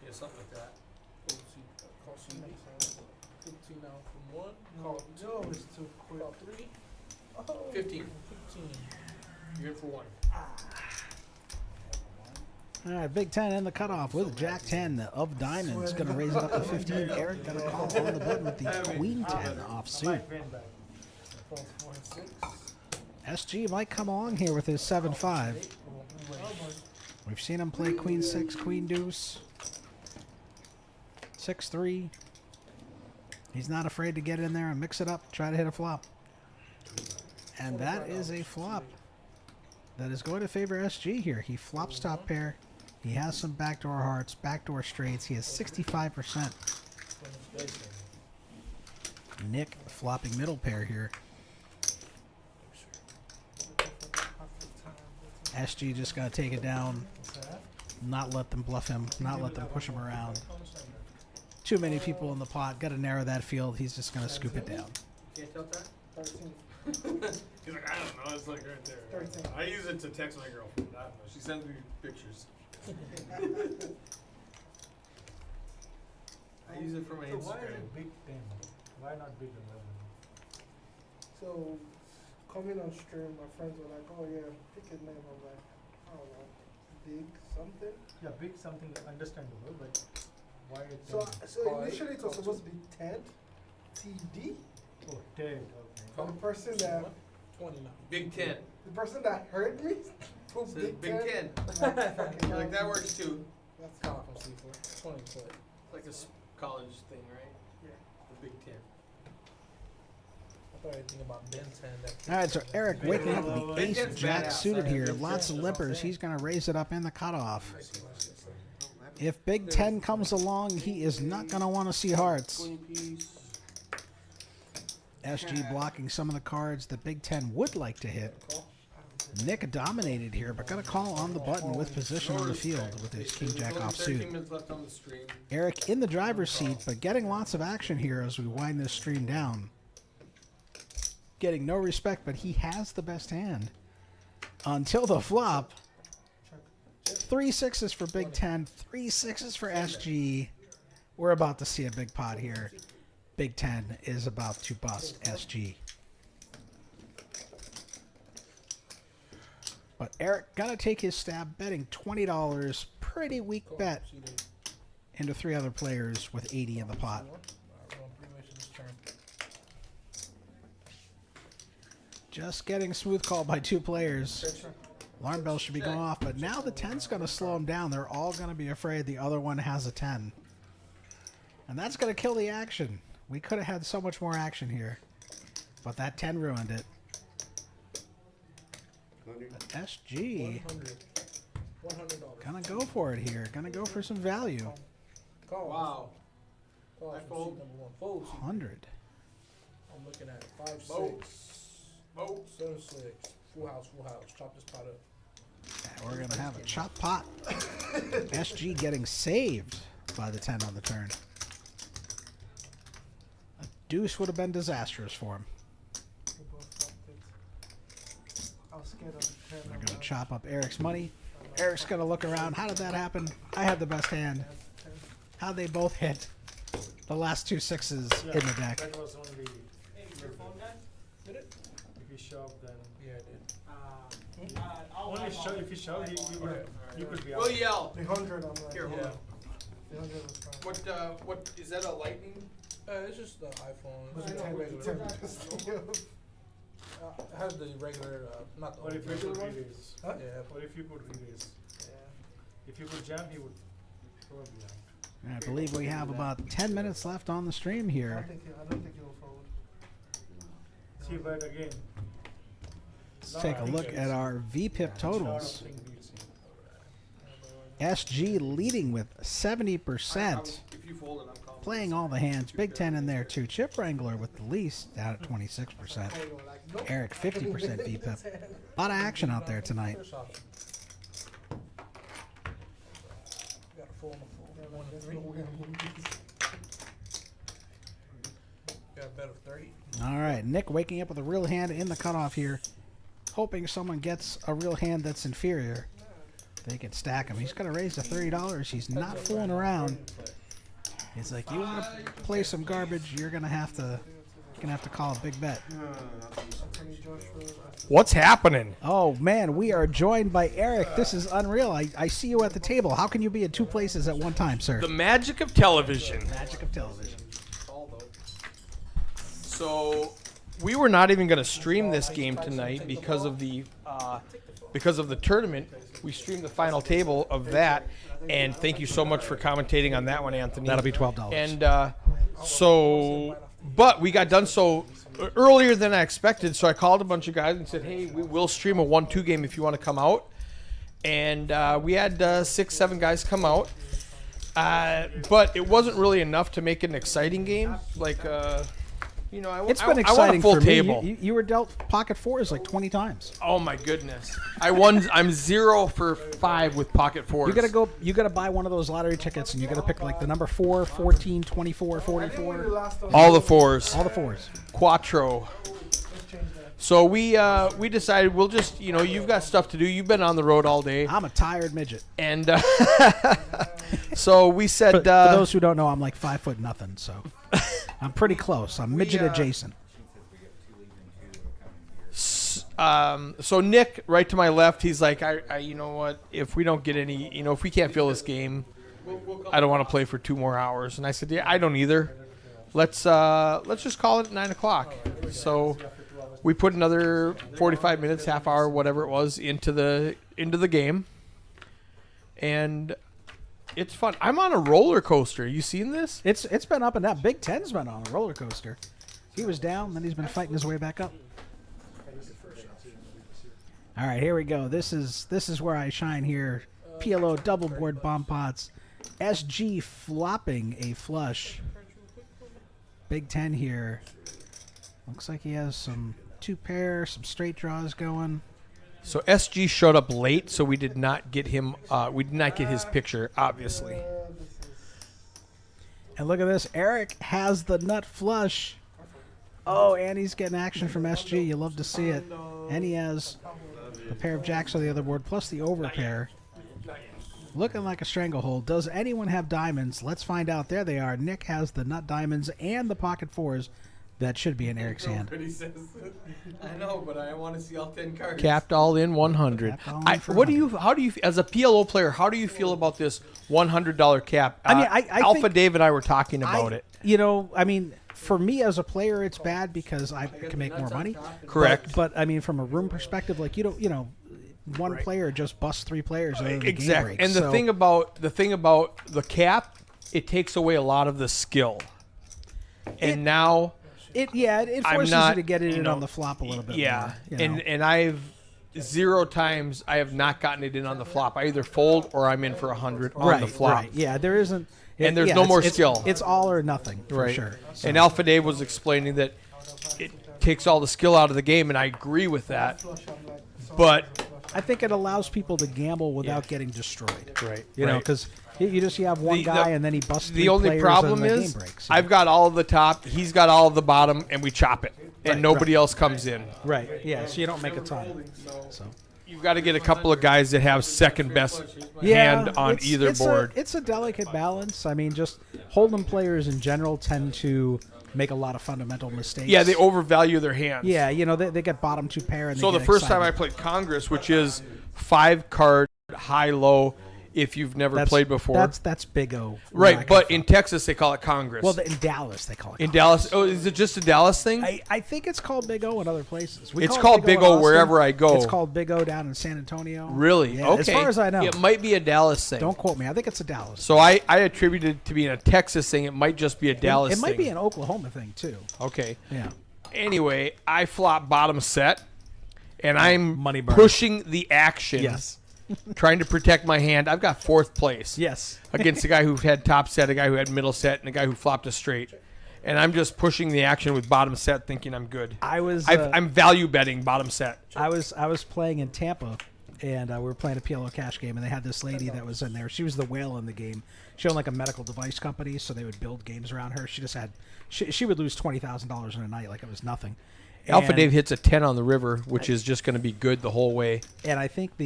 Yeah, something like that. Call C. makes sense. 15 now from 1. No, Call 2. no, it's too quick. Call 3. 15. 15. You're in for 1. All right, Big Ten in the cutoff with Jack 10 of diamonds. Going to raise it up to 15. Eric going to call on the button with the Queen 10 offsuit. Might win back. Falls 4 and 6. SG might come along here with his 7-5. We've seen him play Queen 6, Queen Deuce, 6-3. He's not afraid to get in there and mix it up, try to hit a flop. And that is a flop that is going to favor SG here. He flops top pair. He has some backdoor hearts, backdoor straights. He has 65%. Nick flopping middle pair here. SG just got to take it down, not let them bluff him, not let them push him around. Too many people in the pot, got to narrow that field. He's just going to scoop it down. Can't tell that? 13. He's like, I don't know, it's like right there. 13. I use it to text my girlfriend. I don't know. She sends me pictures. I use it for my So why is Instagram. it Big 10? Why not Big 11? So, coming on stream, my friends were like, oh yeah, pick a name. I'm like, I don't know, big something. Yeah, Big something understandable, but why it So, 10? so initially it was supposed to be 10, TD. Oh, 10, okay. And the person that, 20 now. Big 10. the person that heard me, put Says Big Big 10. 10. Like, Like that works too. That's Come on from C4. 20 play. Like a college thing, right? Yeah. The Big 10. I thought anything about Ben 10. All right, so Eric waking up with the Big ace Ten's jack badass. suited here. Big Lots of Ten. lippers. He's going to raise it up in the cutoff. If Big 10 comes along, he is not going to want to see hearts. Queen piece. SG blocking some of the cards that Big 10 would like to hit. Nick dominated here, but going to call on the button with position on the field with his King Jack There's only offsuit. 13 minutes left on the stream. Eric in the driver's seat, but getting lots of action here as we wind this stream down. Getting no respect, but he has the best hand. Until the flop. 3 6s for Big 10, 3 6s for SG. We're about to see a big pot here. Big 10 is about to bust SG. But Eric gonna take his stab, betting $20. Pretty weak bet into 3 other players with 80 in the pot. We're going 3 ways to this turn. Just getting smooth called by 2 players. Alarm bell should be going off, but now the 10's going to slow them down. They're all going to be afraid the other one has a 10. And that's going to kill the action. We could have had so much more action here, but that 10 ruined it. But SG $100. going to go for it here. Going to go for some value. Call. Wow. Call I from fold. seat number 1. Fold seat. 100. I'm looking at 5, 6, Vote. Vote. 7, 6. Full house, full house. Chop this pot up. And we're going to have a chop pot. SG getting saved by the 10 on the turn. A deuce would have been disastrous for him. We both fucked it. I was scared of the 10. They're going to chop up Eric's money. Eric's going to look around. How did that happen? I had the best hand. How'd they both hit the last 2 6s in the deck? That was only Did it? if you shove, then Yeah, it did. only shove. If you shove, you could be out. We'll yell. The 100, I'm like, Here, hold Yeah. on. the 100 was fine. What is that? A lightning? It's just the iPhone. But It's the 10 regular. was It has the regular, not the Or if you regular could one. re-raise. Huh? Yeah, Or if you could re-raise. Yeah. If you could jam, he would probably out. I believe we have about 10 minutes left on the stream I here. don't think he'll fold. See, but again, Let's take a look at our VPIP totals. thing beats him. SG leading with 70%. If you fold it, I'm calling. Playing all the hands. Big 10 in there too. Chip Wrangler with the least down at 26%. Eric 50% VPIP. A lot of action out there tonight. first option. Got a full and a full. 1 and 3. Got a bet of 30. All right, Nick waking up with a real hand in the cutoff here. Hoping someone gets a real hand that's inferior. They can stack him. He's going to raise to $30. He's not fooling around. It's like, you want to play some garbage, you're going to have to gonna have to call a big bet. Anthony Joshua. What's happening? Oh man, we are joined by Eric. This is unreal. I see you at the table. How can you be in two places at one time, sir? The magic of television. Magic of television. So we were not even going to stream this game tonight because of the tournament. We streamed the final table of that, and thank you so much for commentating on that one, Anthony. That'll be $12. And but we got done so earlier than I expected. So I called a bunch of guys and said, "Hey, we will stream a 1-2 game if you want to come out." And we had 6-7 guys come out. But it wasn't really enough to make it an exciting game. Like, It's been I exciting want a full for me. table. You were dealt pocket fours like 20 times. Oh my goodness! I'm 0 for 5 with pocket fours. You gotta buy one of those lottery tickets, and you gotta pick like the number 4, 14, 24, 44. All the fours. All the fours. Quattro. So we decided we'll just, you've got stuff to do. You've been on the road all day. I'm a tired midget. And so we said... For those who don't know, I'm like 5 foot nothing, so I'm pretty close. I'm midget adjacent. So Nick, right to my left, he's like, I you know what? If we don't get any, if we can't fill this game, I don't want to play for 2 more hours. And I said, yeah, I don't either. Let's just call it 9 o'clock. So... we put another 45 minutes, half hour, whatever it was, into the game, and it's fun. I'm on a roller coaster. You seen this? It's been up and down. Big Ten's been on a roller coaster. He was down, then he's been fighting his way back up. All right, here we go. This is where I shine here. PLO double board bomb pots. SG flopping a flush. Big Ten here. Looks like he has some 2 pair, some straight draws going. So SG showed up late, so we did not get him. We did not get his picture, obviously. And look at this. Eric has the nut flush. Oh, and he's getting action from SG. You love to see it. And he has a pair of jacks on the other board, plus the over pair. Looking like a stranglehold. Does anyone have diamonds? Let's find out. There they are. Nick has the nut diamonds and the pocket fours. That should be in Eric's hand. I know, but I want to see all 10 cards. Capped all in 100. How do you, as a PLO player, how do you feel about this $100 cap? I mean, Alpha think Dave and I were talking about it. For me as a player, it's bad because I can make more money. Correct. But I mean, from a room perspective, like one player just busts 3 players. Exactly. And the thing about the cap, it takes away a lot of the skill. And now. It forces you to get it in on the flop a little bit. Yeah, more, and I've 0 times I have not gotten it in on the flop. I either fold or I'm in for 100 on the flop. Right. Yeah, there isn't. And there's no more skill. It's all or nothing for right. sure. So. And Alpha Dave was explaining that it takes all the skill out of the game, and I agree with that. But I think it allows people to gamble without getting destroyed. Right. You know, because you have one guy and then he busts 3 the only players problem and the is game breaks. I've got all of the top, he's got all of the bottom, and we chop it, and nobody else comes in. Right. Yeah. So you don't make a ton. So you've got to get a couple of guys that have second best hand on either board. It's a delicate balance. I mean, just Hold'em players in general tend to make a lot of fundamental mistakes. Yeah, they overvalue their hands. Yeah, they get bottom 2 pair. And so they the get first excited. time I played Congress, which is 5 card high-low, if you've never played before. That's Big O. Right, but in Texas they call it Congress. Well, in Dallas they call it. In Dallas, is it just a Dallas thing? I think it's called Big O in other places. It's called Big O wherever I go. It's called Big O down in San Antonio. Really? Yeah, okay. As far as I know, it might be a Dallas thing. Don't quote me. I think it's a Dallas. So I attributed it to being a Texas thing. It might just be a Dallas thing. It might be an Oklahoma thing too. Okay. Yeah. Anyway, I flop bottom set, and I'm money burn. pushing the action. Yes. Trying to protect my hand. I've got 4th place. Yes. Against a guy who had top set, a guy who had middle set, and a guy who flopped a straight. And I'm just pushing the action with bottom set, thinking I'm good. I'm value betting bottom set. I was playing in Tampa, and we were playing a PLO cash game, and they had this lady that was in there. She was the whale in the game. She owned like a medical device company, so they would build games around her. She just had she would lose $20,000 in a night like it was nothing. Alpha Dave hits a 10 on the river, which is just going to be good the whole way. And I think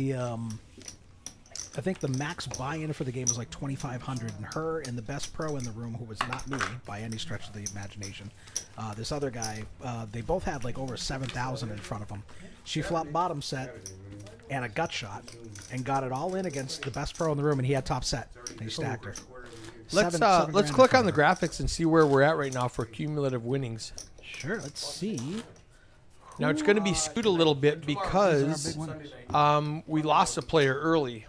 I think the max buy-in for the game was like 2,500, and her and the best pro in the room, who was not me by any stretch of the imagination, this other guy, they both had like over 7,000 in front of them. She flopped bottom set and a gut shot, and got it all in against the best pro in the room, and he had top set. And he stacked her. Let's Seven let's grand click in on the front graphics and see where we're at right now for cumulative winnings. of her. Sure, let's see. Now it's going to be skewed a little bit because we lost a player early.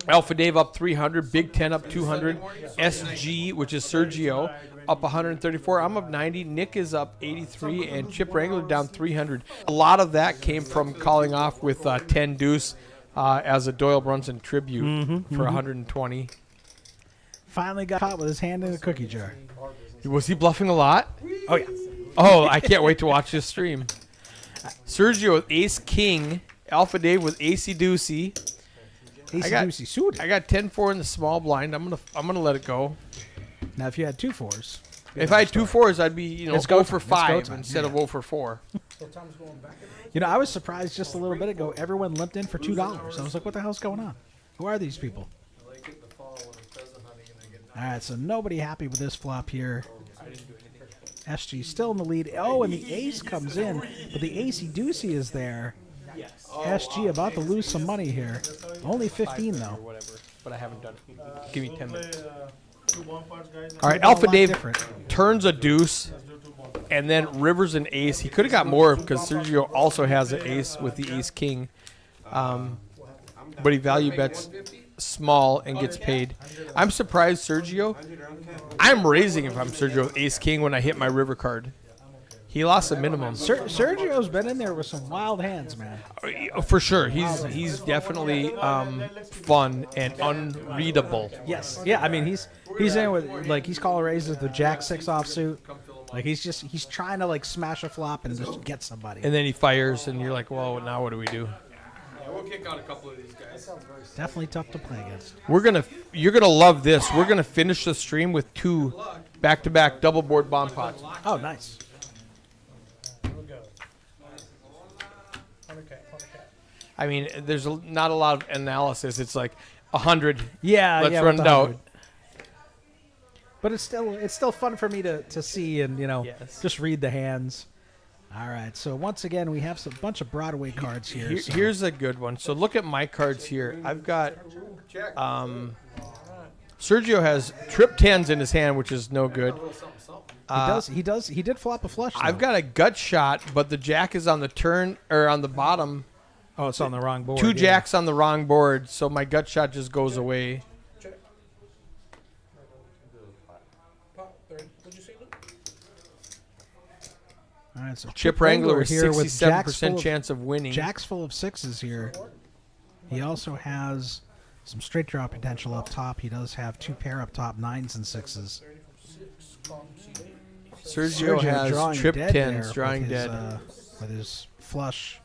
Alpha Dave up 300, Big Ten up 200, SG, which is Sergio, up 134. I'm up 90. Nick is up 83, and Chip Wrangler down 300. A lot of that came from calling off with 10 deuce as a Doyle Brunson tribute for 120. Finally got caught with his hand in a cookie jar. Was he bluffing a lot? Oh, yeah. Oh, I can't wait to watch this stream. Sergio with Ace King, Alpha Dave with Acey Deucey. Ace got- Deucey suited. I got 10-4 in the small blind. I'm gonna let it go. Now, if you had 2 4s. If I had 2 4s, I'd be It's go go for time. It's go 5 time. instead of 0 for 4. You know, I was surprised just a little bit ago. Everyone limped in for $2. I was like, what the hell's going on? Who are these people? I like it in the fall when I'm pheasant hunting and I get All right, so nobody happy with this flop here. SG still in the lead. Oh, and the ace comes in, but the Acey Deucey is there. SG about to lose some money here. Only 15 Or though. whatever. But I haven't done it. Give me 10 minutes. Two one parts, guys. All right, A Alpha lot Dave different. turns a deuce, Let's do two one parts. and then Rivers and Ace. He could have got more because Sergio also has an ace with the Ace King. But he value bets small and gets paid. I'm surprised, Sergio. I'm raising if I'm Sergio with Ace King when I hit my river card. He lost a minimum. Sergio's been in there with some wild hands, man. For sure. He's definitely fun and unreadable. Yes. Yeah, I mean, he's in with, like, he's calling raises the Jack 6 offsuit. Like, he's trying to, like, smash a flop and just get somebody. And then he fires, and you're like, well, now what do we do? Yeah, we'll kick out a couple of these guys. Definitely tough to play against. You're gonna love this. We're gonna finish the stream with 2 back-to-back double board bomb pots. Oh, nice. Here we go. 100K. I mean, there's not a lot of analysis. It's like 100. Yeah, Let's yeah, run with it the out. 100. But it's still fun for me to see and, you know, Yes. just read the hands. All right, so once again, we have a bunch of Broadway cards here. so- Here's a good one. So look at my cards here. I've got Check. Sergio has trip 10s in his hand, which is no good. A little something, something. He did flop a flush. I've though. got a gut shot, but the jack is on the turn or on the bottom. Oh, it's on the wrong board. 2 yeah. jacks on the wrong board, so my gut shot just goes away. Pot 30. What'd you say, Luke? All right, so Chip Wrangler with here with 67% chance of winning. Jacks full of 6s here. He also has some straight draw potential up top. He does have 2 pair up top, 9s and 6s. 30 from 6. Call him C8. Sergio has drawing trip dead 10s, there drawing with his, dead. with his flush.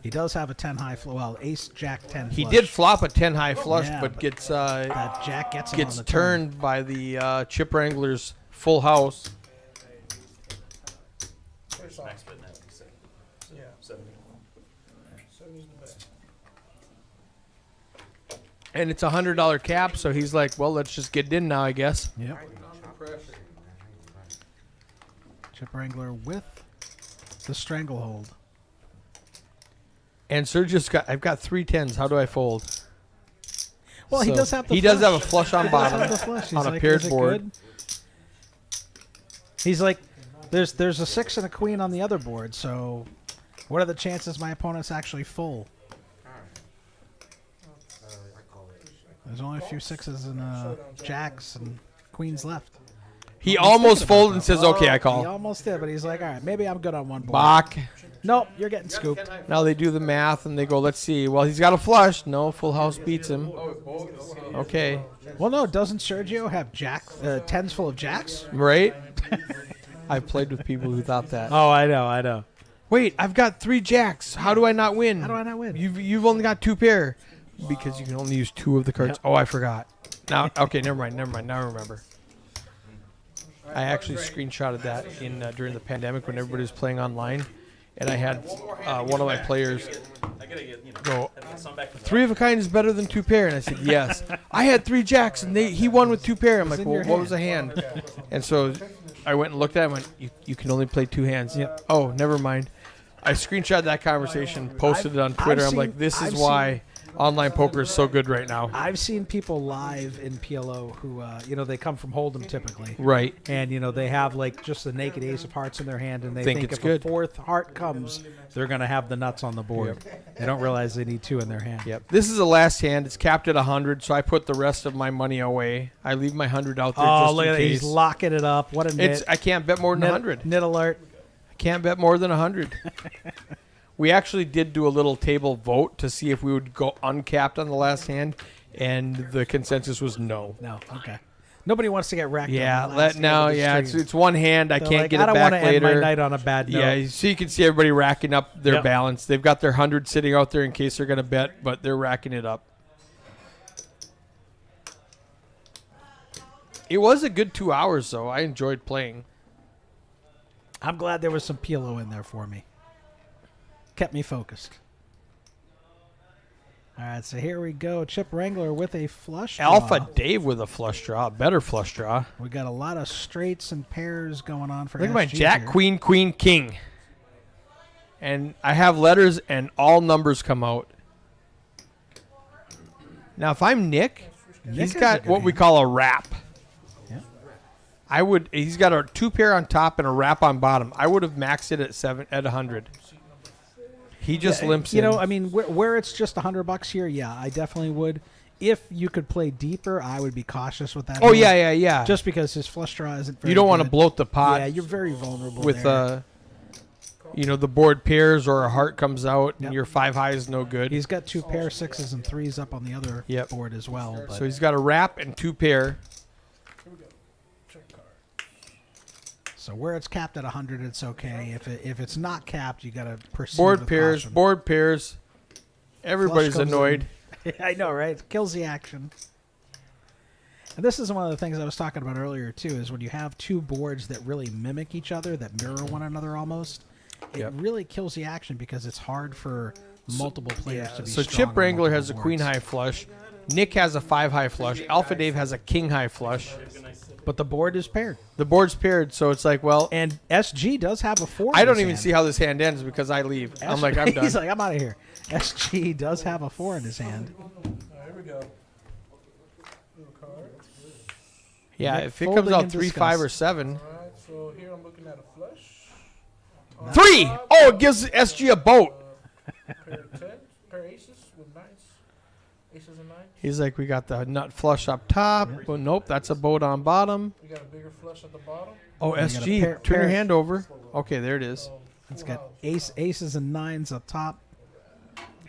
He does have a 10 high well, ace jack 10 He flush. did flop a 10 high flush, Yeah, but but gets that jack gets him on the turn. turned by the Chip Wrangler's full house. First off, Max bet now, he said. yeah. 70. 70 is the best. And it's a $100 cap, so he's like, well, let's just get it in now, I guess. Yep. Under pressure. Chip Wrangler with the stranglehold. And Sergio's I've got 3 10s. How do I fold? Well, he So, does have the he flush. does have a flush on He does bottom have the flush. He's on a like, paired "Is it board. good?" He's like, there's a 6 and a queen on the other board, so what are the chances my opponent's actually full? There's only a few 6s and jacks and queens left. He almost folded and says, okay, I He call. almost did, but he's like, all right, maybe I'm good on one board. Bach. Nope, you're getting scooped. Now they do the math and they go, let's see. Well, he's got a flush. No, full house beats him. Okay. Well, no, doesn't Sergio have jack 10s full of jacks? Right? I've played with people who thought that. Oh, I know. Wait, I've got 3 jacks. How do I not win? How do I not win? You've only got 2 pair. Because you can only use 2 of the cards. Oh, I forgot. Now, okay, never mind. Now I remember. I actually screenshotted that in during the pandemic when everybody was playing online, and I had one of my players I gotta get, you know, go, have some back from the 3 of a kind is better than 2 pair. And I said, yes. I had 3 jacks, and he won with 2 pair. I'm like, in well, your what was a hand? And so I went and looked at him and went, you can only play 2 hands. Yep. Oh, never mind. I screenshot that conversation, posted it on Twitter. I'm like, this is why online poker is so good right now. I've seen people live in PLO who, you know, they come from Hold'em typically. Right. And, you know, they have like just the naked ace of hearts in their hand, and they Think think it's if good. a 4th heart comes, they're going to have the nuts on the board. They don't realize they need 2 in their hand. Yep. This is the last hand. It's capped at 100, so I put the rest of my money away. I leave my 100 out there Oh, just look in at that. case. He's locking it up. What a It's nit. I can't bet more than 100. Nit alert. I can't bet more than 100. We actually did do a little table vote to see if we would go uncapped on the last hand, and the consensus was no. No, okay. Nobody wants to get racked. Yeah, on the last hand of the it's stream. one hand. I They're can't like, get I it don't back want to end later. my night on a bad note. Yeah, so you can see everybody racking up their Yep. balance. They've got their 100 sitting out there in case they're going to bet, but they're racking it up. It was a good 2 hours, though. I enjoyed playing. I'm glad there was some PLO in there for me. Kept me focused. All right, so here we go. Chip Wrangler with a flush draw. Alpha Dave with a flush draw. Better flush draw. We got a lot of straights and pairs going on for Look at my SG Jack, here. Queen, Queen, King. And I have letters and all numbers come out. Now, if I'm Nick, Nick he's has a got good what we hand. call a wrap. Yeah. He's got a 2 pair on top and a wrap on bottom. I would have maxed it at 100. He just limps You in. know, I mean, where it's just $100 here, yeah, I definitely would. If you could play deeper, I would be cautious with that. Oh, hand, yeah. Just because his flush draw isn't very You don't want to good. bloat the pot. Yeah, you're very vulnerable with there. the board pairs or a heart comes out and Yep. your 5 high is no good. He's got 2 pair 6s and 3s up on the other Yep. board as well. But So he's got a wrap and 2 pair. Oh, Oh, so where it's capped at 100, it's okay. If it's not capped, you got to proceed Board with pairs, caution. board pairs. Everybody's Flush comes annoyed. I know, right? It kills the action. And this is one of the things I was talking about earlier too. Is when you have 2 boards that really mimic each other, that mirror one another almost, Yep. it really kills the action because it's hard for multiple players to be. So strong Chip on Wrangler multiple has a boards. queen high flush. Nick has a 5 high flush. Alpha Dave has a king high flush. but the board is paired. The board's paired, so it's like, well, And SG does have a 4. I in don't his even hand. see how this hand ends because I leave. I'm like, I'm done. He's like, I'm out of here. SG does have a 4 in his hand. Here we go. Yeah, Nick if it comes folding out in 3, 5, or disgust. 7. Alright, so here I'm looking at a flush. 3! Oh, it gives SG a boat. Pair of 10, pair of aces with 9s. Aces and 9s. He's like, we got the nut flush up top. Well, nope, that's a boat on bottom. We got a bigger flush at the bottom. Oh, We got a SG, pair- turn your pair- hand over. Okay, there it is. It's It's got aces and 9s up top.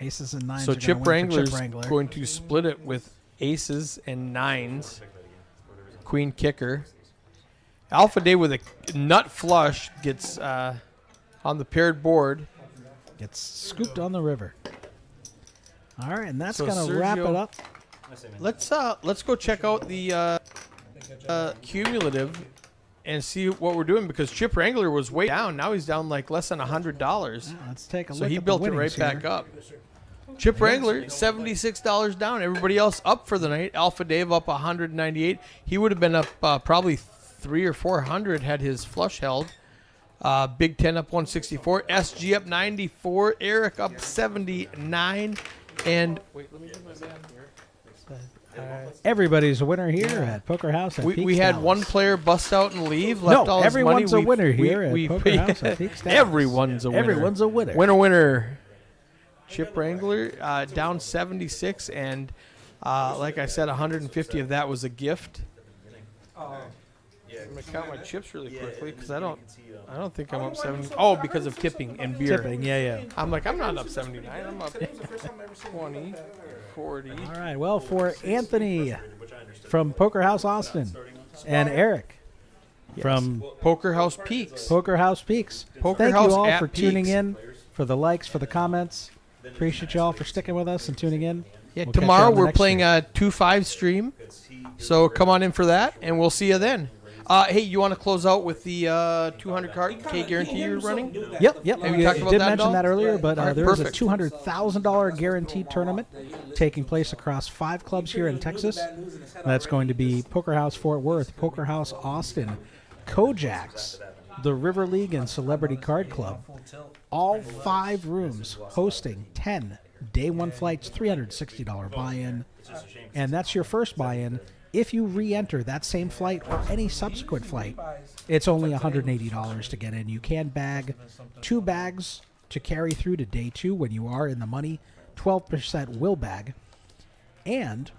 Aces and 9s. So are Chip gonna win for Wrangler's Wrangler. going to split it with aces and 9s. Queen kicker. Alpha Day with a nut flush gets on the paired board. Gets scooped on the river. All right, and that's So gonna wrap it Sergio- up. Let's go check out the cumulative and see what we're doing because Chip Wrangler was way down. Now he's down like less than $100. Let's take a So look he at the built it right winnings back here. up. Chip Wrangler, $76 down. Everybody else up for the night. Alpha Dave up 198. He would have been up probably 300 or 400 had his flush held. Big Ten up 164. SG up 94. Eric up 79. And wait, let me get my band here. Everybody's a winner here at Poker House at We Peaks had Dallas. one player bust out and leave. Left No, all his everyone's money. a winner here at Poker House at Peaks Dallas. Everyone's a winner. Everyone's a winner. Winner. Chip Wrangler down 76, and like I said, 150 of that was a gift. I'm gonna count my chips really quickly because I don't think I'm up 70. Oh, because of tipping and beer. Tipping, yeah. I'm like, I'm not up 79. I'm up 20, 40. All right, well, for Anthony from Poker House Austin and Eric from Poker House Peaks. Poker House Peaks. Poker Thank House you all at for tuning Peaks. in, for the likes, for the comments. Appreciate you all for sticking with us and tuning in. Yeah, We'll catch you tomorrow on the we're next playing stream. a 2-5 stream, so come on in for that, and we'll see you then. Hey, you want to close out with the 200 card K guarantee you're running? Yep. Have we We talked about did that at mention all? that earlier, but Alright, there is a perfect. $200,000 guaranteed tournament taking place across 5 clubs here in Texas. That's going to be Poker House Fort Worth, Poker House Austin, Kojaks, the River League, and Celebrity Card Club. All 5 rooms hosting 10 day 1 flights, $360 buy-in, and that's your first buy-in. If you re-enter that same flight or any subsequent flight, it's only $180 to get in. You can bag 2 bags to carry through to day 2 when you are in the money. 12% will bag. And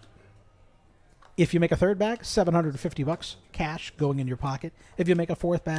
if you make a third bag, $750 cash going in your pocket. If you make a fourth bag,